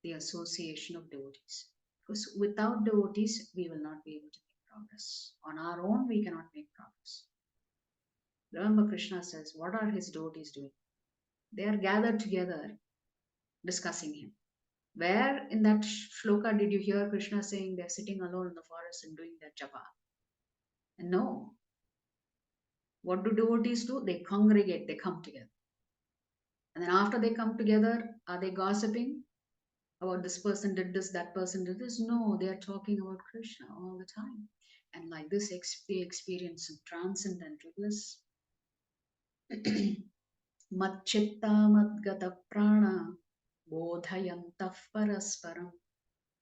the association of devotees, because without devotees, we will not be able to make progress. On our own, we cannot make progress. Remember, Krishna says, what are his devotees doing? They are gathered together discussing him. Where in that shloka did you hear Krishna saying they're sitting alone in the forest and doing their japa? And no. What do devotees do? They congregate, they come together. And then after they come together, are they gossiping about this person did this, that person did this? No, they are talking about Krishna all the time. And like this, they experience some transcendental bliss. Matchitta madgata prana bodhayantah parasparam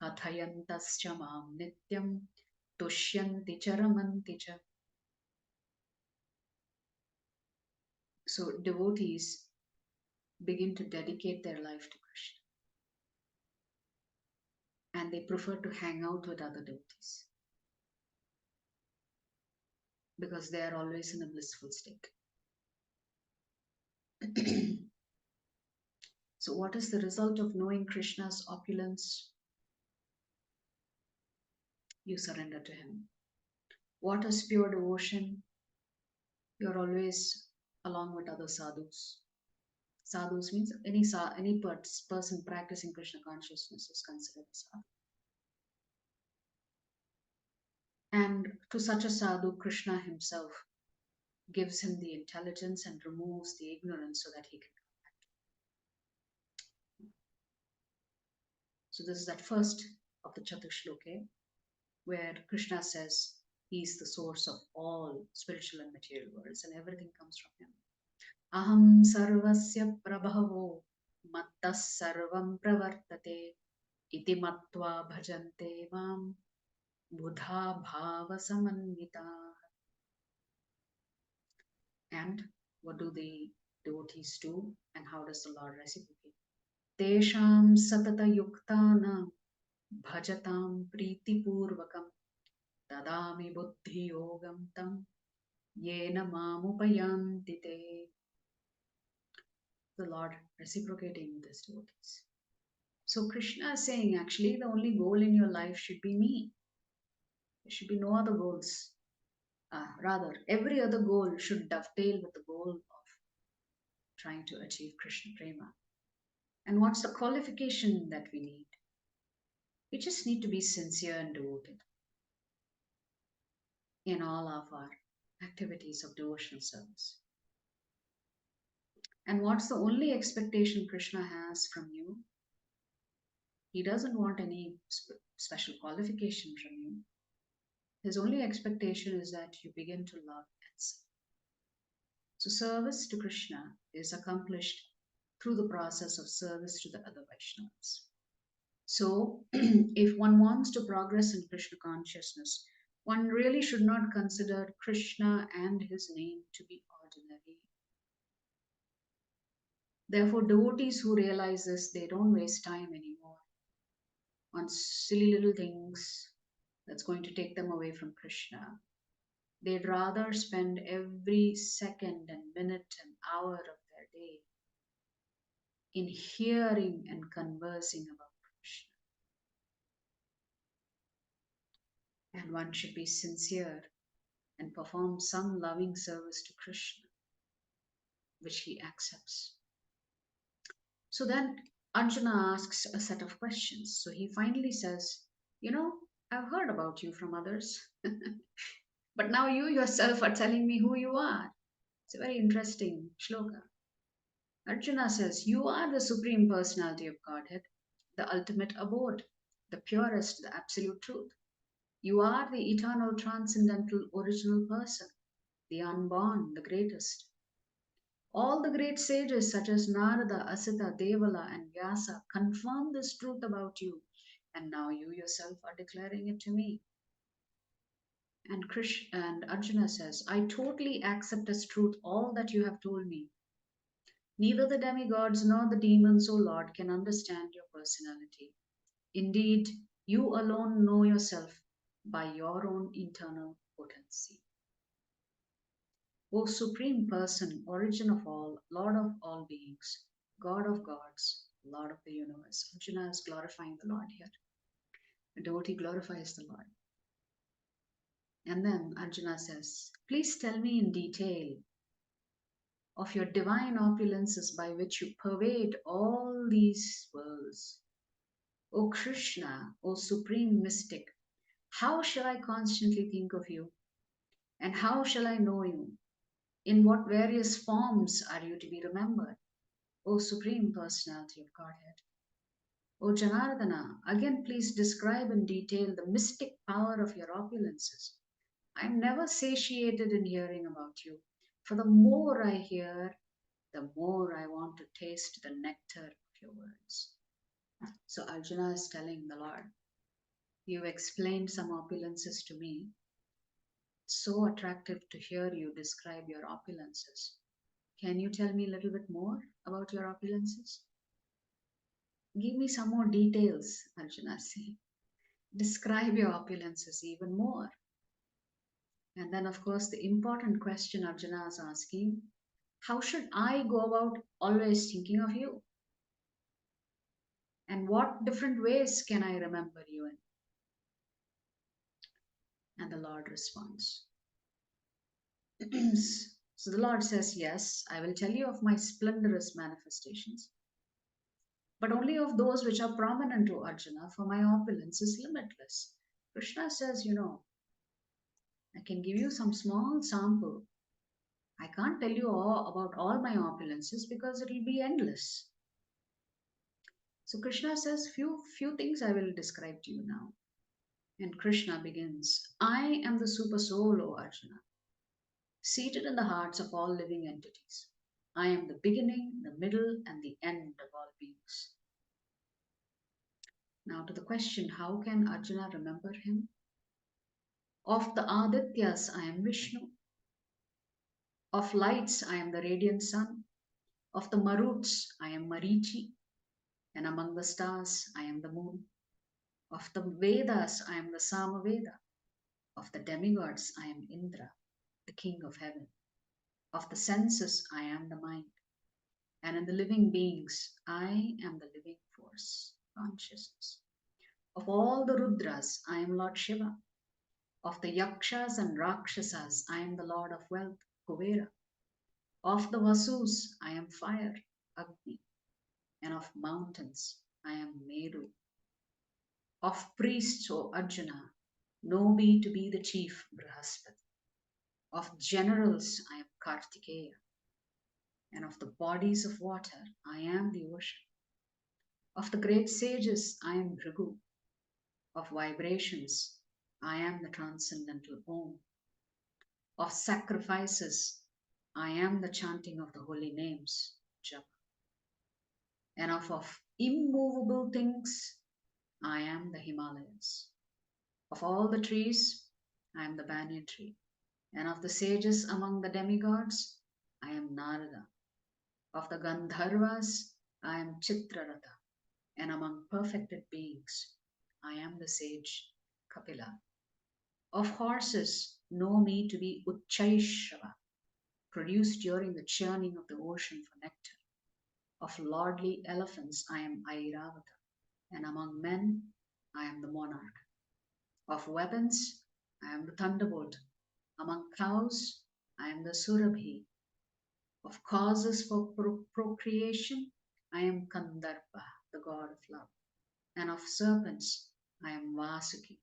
kathayantascha mam nityam tushyanti charamanti cha. So devotees begin to dedicate their life to Krishna, and they prefer to hang out with other devotees because they are always in a blissful state. So, what is the result of knowing Krishna's opulence? You surrender to him. What is pure devotion? You're always along with other sadhus. Sadhus means any person practicing Krishna consciousness is considered a sadhu. And to such a sadhu, Krishna himself gives him the intelligence and removes the ignorance so that he can. So this is that first of the Chatushloke, where Krishna says he is the source of all spiritual and material worlds, and everything comes from him. Aham sarvasya prabhavo mattas sarvam pravartate iti matva bhajante mam buddha bhava samannita. And what do the devotees do, and how does the Lord reciprocate? Tesham satata yuktana bhajatam priti purvakam tadami buddhi yogam tam yena mamupayanti te. The Lord reciprocating with his devotees. So Krishna is saying actually the only goal in your life should be me. There should be no other goals. Rather, every other goal should dovetail with the goal of trying to achieve Krishna Prema. And what's the qualification that we need? We just need to be sincere and devoted in all of our activities of devotional service. And what's the only expectation Krishna has from you? He doesn't want any special qualification from you. His only expectation is that you begin to love and serve. So service to Krishna is accomplished through the process of service to the other Vaishnavas. So if one wants to progress in Krishna consciousness, one really should not consider Krishna and his name to be ordinary. Therefore, devotees who realize this, they don't waste time anymore on silly little things that's going to take them away from Krishna. They'd rather spend every second and minute and hour of their day in hearing and conversing about Krishna. And one should be sincere and perform some loving service to Krishna, which he accepts. So then Arjuna asks a set of questions. So he finally says, I've heard about you from others, but now you yourself are telling me who you are. It's a very interesting shloka. Arjuna says, you are the Supreme Personality of Godhead, the ultimate abode, the purest, the absolute truth. You are the eternal, transcendental, original person, the unborn, the greatest. All the great sages such as Narada, Asita, Devala, and Vyasa confirm this truth about you, and now you yourself are declaring it to me. And Arjuna says, I totally accept as truth all that you have told me. Neither the demigods nor the demons, O Lord, can understand your personality. Indeed, you alone know yourself by your own internal potency. O Supreme Person, origin of all, Lord of all beings, God of gods, Lord of the universe. Arjuna is glorifying the Lord here. The devotee glorifies the Lord. And then Arjuna says, please tell me in detail of your divine opulences by which you pervade all these worlds. O Krishna, O Supreme Mystic, how shall I constantly think of you? And how shall I know you? In what various forms are you to be remembered? O Supreme Personality of Godhead. O Janardana, again please describe in detail the mystic power of your opulences I'm never satiated in hearing about you. For the more I hear, the more I want to taste the nectar of your words. So Arjuna is telling the Lord, you explained some opulences to me. It's so attractive to hear you describe your opulences. Can you tell me a little bit more about your opulences? Give me some more details, Arjuna said. Describe your opulences even more. And then, of course, the important question Arjuna is asking, how should I go about always thinking of you? And what different ways can I remember you in? And the Lord responds. So the Lord says, yes, I will tell you of my splendorous manifestations, but only of those which are prominent to Arjuna, for my opulence is limitless. Krishna says, I can give you some small sample. I can't tell you all about all my opulences because it will be endless. So Krishna says, few things I will describe to you now. And Krishna begins, I am the super soul, O Arjuna, seated in the hearts of all living entities. I am the beginning, the middle, and the end of all beings. Now to the question, how can Arjuna remember him? Of the Adityas, I am Vishnu. Of lights, I am the radiant sun. Of the Maruts, I am Marichi. And among the stars, I am the moon. Of the Vedas, I am the Samaveda. Of the demigods, I am Indra, the king of heaven. Of the senses, I am the mind. And in the living beings, I am the living force, consciousness. Of all the Rudras, I am Lord Shiva. Of the Yakshas and Rakshasas, I am the Lord of wealth, Kuvera. Of the Vasus, I am fire, Agni. And of mountains, I am Meru. Of priests, O Arjuna, know me to be the chief Brihaspati. Of generals, I am Kartikeya. And of the bodies of water, I am the ocean. Of the great sages, I am Bhrigu. Of vibrations, I am the transcendental Om. Of sacrifices, I am the chanting of the holy names, Japa. And of immovable things, I am the Himalayas. Of all the trees, I am the banyan tree. And of the sages among the demigods, I am Narada. Of the Gandharvas, I am Chitraratha. And among perfected beings, I am the sage Kapila. Of horses, know me to be Uchchaishava, produced during the churning of the ocean for nectar. Of lordly elephants, I am Airavata, and among men, I am the monarch. Of weapons, I am the thunderbolt. Among cows, I am the Surabhi. Of causes for procreation, I am Kandharpa, the god of love. And of serpents, I am Vasuki.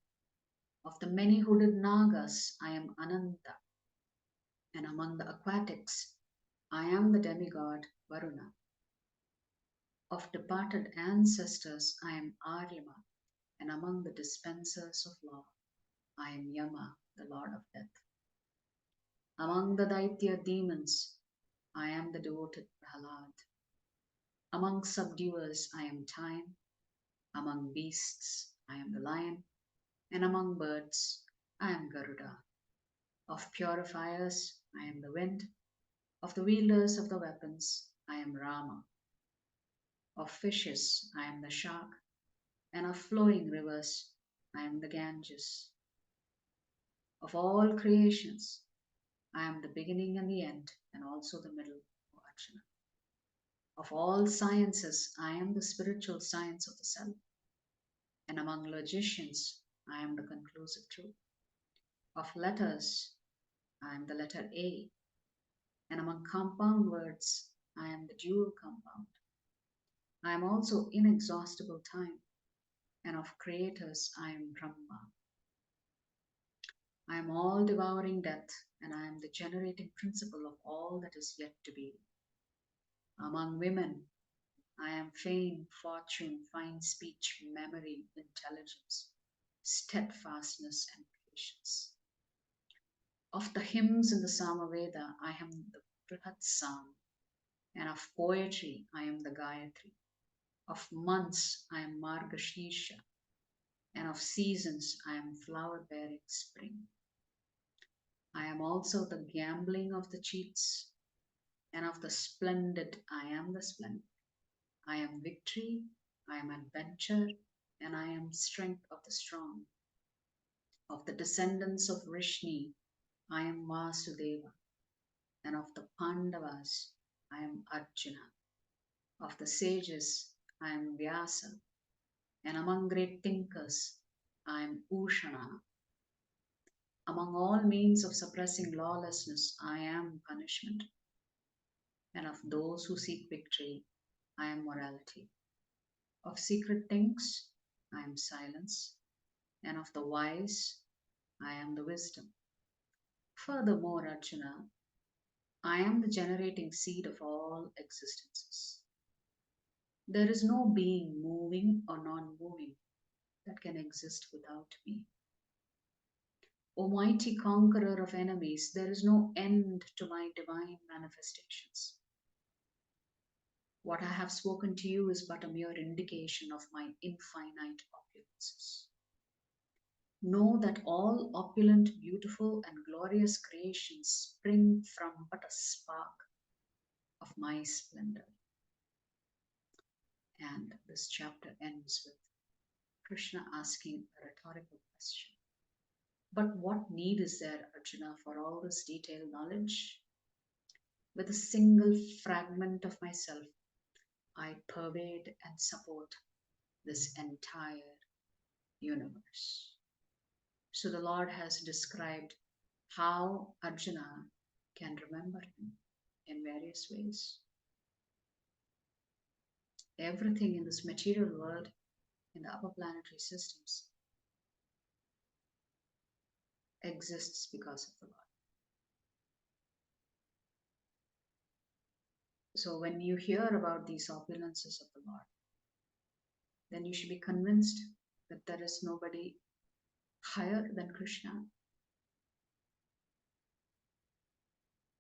Of the many hooded Nagas, I am Ananta. And among the aquatics, I am the demigod Varuna. Of departed ancestors, I am Aryama. And among the dispensers of law, I am Yama, the lord of death. Among the Daitya demons, I am the devoted Prahlad. Among subduers, I am time. Among beasts, I am the lion. And among birds, I am Garuda. Of purifiers, I am the wind. Of the wielders of the weapons, I am Rama. Of fishes, I am the shark. And of flowing rivers, I am the Ganges. Of all creations, I am the beginning and the end, and also the middle, O Arjuna. Of all sciences, I am the spiritual science of the self. And among logicians, I am the conclusive truth. Of letters, I am the letter A. And among compound words, I am the dual compound. I am also inexhaustible time. And of creators, I am Brahma. I am all devouring death, and I am the generating principle of all that is yet to be. Among women, I am fame, fortune, fine speech, memory, intelligence, steadfastness, and patience. Of the hymns in the Samaveda, I am the Brihat Sam, and of poetry, I am the Gayatri. Of months, I am Margashirsha, and of seasons, I am flower bearing spring. I am also the gambling of the cheats, and of the splendid, I am the splendid. I am victory, I am adventure, and I am strength of the strong. Of the descendants of Rishni, I am Vasudeva, and of the Pandavas, I am Arjuna. Of the sages, I am Vyasa, and among great thinkers, I am Ushana. Among all means of suppressing lawlessness, I am punishment, and of those who seek victory, I am morality. Of secret things, I am silence, and of the wise, I am the wisdom. Furthermore, Arjuna, I am the generating seed of all existences. There is no being moving or non moving that can exist without me. O mighty conqueror of enemies, there is no end to my divine manifestations. What I have spoken to you is but a mere indication of my infinite opulences. Know that all opulent, beautiful, and glorious creations spring from but a spark of my splendor. And this chapter ends with Krishna asking a rhetorical question. But what need is there, Arjuna, for all this detailed knowledge? With a single fragment of myself, I pervade and support this entire universe. So the Lord has described how Arjuna can remember him in various ways. Everything in this material world, in the upper planetary systems, exists because of the Lord. So when you hear about these opulences of the Lord, then you should be convinced that there is nobody higher than Krishna.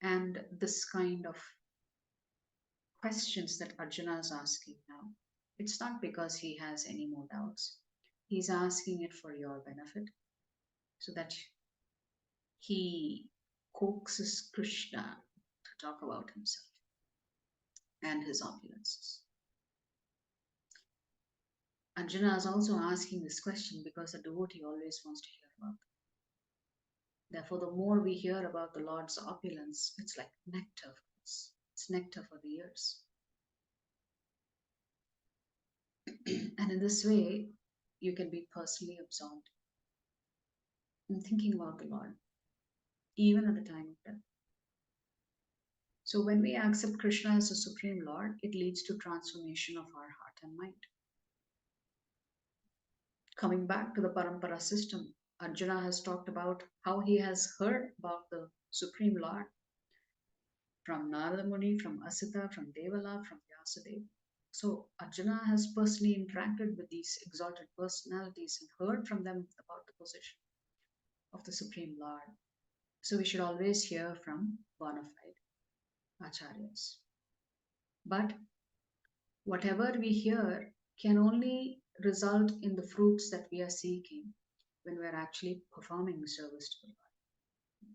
And this kind of questions that Arjuna is asking now, it's not because he has any more doubts. He's asking it for your benefit so that he coaxes Krishna to talk about himself and his opulences. Arjuna is also asking this question because a devotee always wants to hear about them. Therefore, the more we hear about the Lord's opulence, it's like nectar for us. It's nectar for the ears. And in this way, you can be personally absorbed in thinking about the Lord, even at the time of death. So when we accept Krishna as a Supreme Lord, it leads to transformation of our heart and mind. Coming back to the Parampara system, Arjuna has talked about how he has heard about the Supreme Lord from Narada Muni, from Asita, from Devala, from Vyasadeva. So Arjuna has personally interacted with these exalted personalities and heard from them about the position of the Supreme Lord. So we should always hear from bona fide acharyas. But whatever we hear can only result in the fruits that we are seeking when we are actually performing service to the Lord.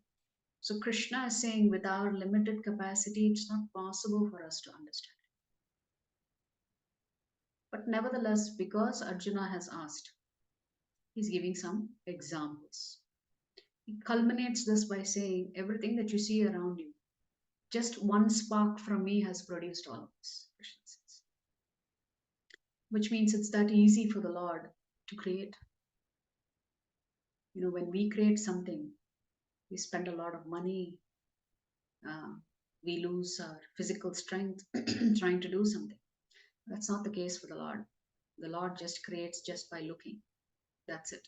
So Krishna is saying, with our limited capacity, it's not possible for us to understand. But nevertheless, because Arjuna has asked, he's giving some examples. He culminates this by saying, everything that you see around you, just one spark from me has produced all of this, Krishna says. Which means it's that easy for the Lord to create. When we create something, we spend a lot of money, we lose our physical strength trying to do something. That's not the case for the Lord. The Lord just creates just by looking. That's it.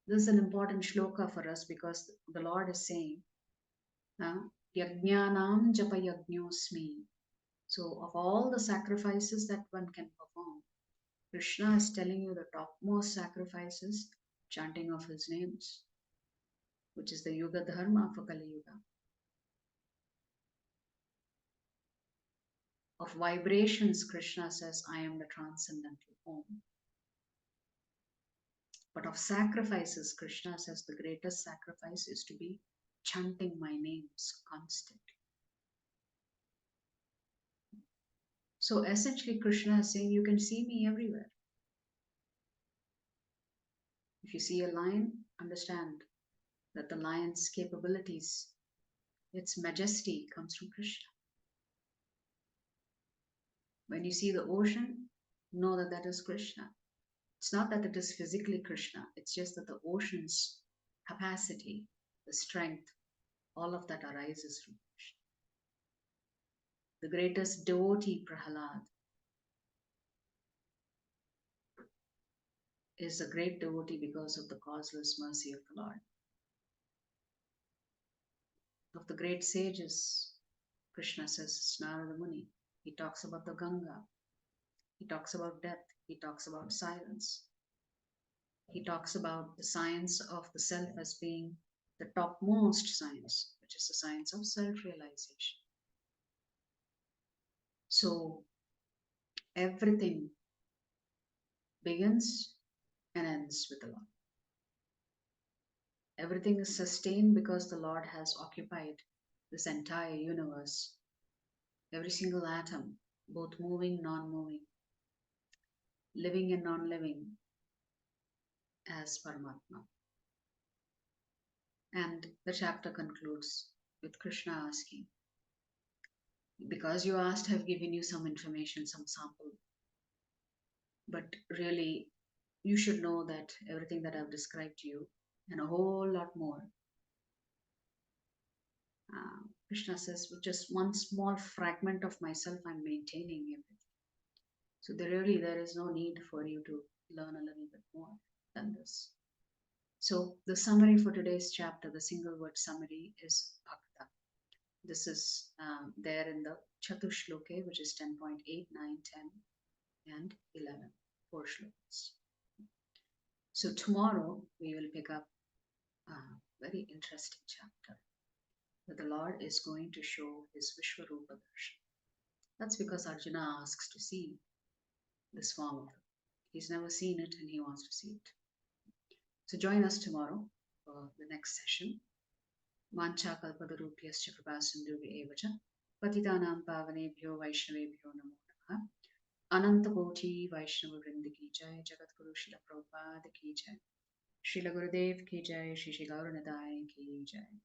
This is an important shloka for us because the Lord is saying, Yajnanam japa yajñosmi. So, of all the sacrifices that one can perform, Krishna is telling you the topmost sacrifices, chanting of his names. which is the Yuga Dharma for Kali Yuga, of vibrations. Krishna says, I am the transcendental Om. But of sacrifices, Krishna says the greatest sacrifice is to be chanting my names constantly. So essentially, Krishna is saying, you can see me everywhere. If you see a lion, understand that the lion's capabilities, its majesty comes from Krishna. When you see the ocean, know that that is Krishna. It's not that it is physically Krishna, it's just that the ocean's capacity, the strength, all of that arises from Krishna. The greatest devotee, Prahalad, is a great devotee because of the causeless mercy of the Lord. Of the great sages, Krishna says, Narada Muni, he talks about the Ganga, he talks about death, he talks about silence, he talks about the science of the self as being the topmost science, which is the science of self-realization. So everything begins and ends with the Lord. Everything is sustained because the Lord has occupied this entire universe. Every single atom, both moving, non-moving, living and non-living, as Paramatma. And the chapter concludes with Krishna asking, because you asked, I've given you some information, some sample. But really, you should know that everything that I've described to you and a whole lot more. Krishna says, with just one small fragment of myself, I'm maintaining everything. So there is no need for you to learn a little bit more than this. So the summary for today's chapter, the single word summary is Bhakta. This is there in the Chatushloke, which is 10.8, 9, 10, and 11, 4 shlokas. So tomorrow we will pick up a very interesting chapter where the Lord is going to show his Vishwarupa Darshan. That's because Arjuna asks to see this form of him. He's never seen it and he wants to see it. So join us tomorrow for the next session. Mancha kalpatarubhyascha kripasindhubhya eva cha patitanam pavanebhyo vaishnavebhyo namo namaha. Ananta Koti Vaishnava Vrinda ki jai, Jagat Guru Srila Prabhupada ki jai, Srila Gurudev ki jai, Shri Shri Gauranadai ki jai.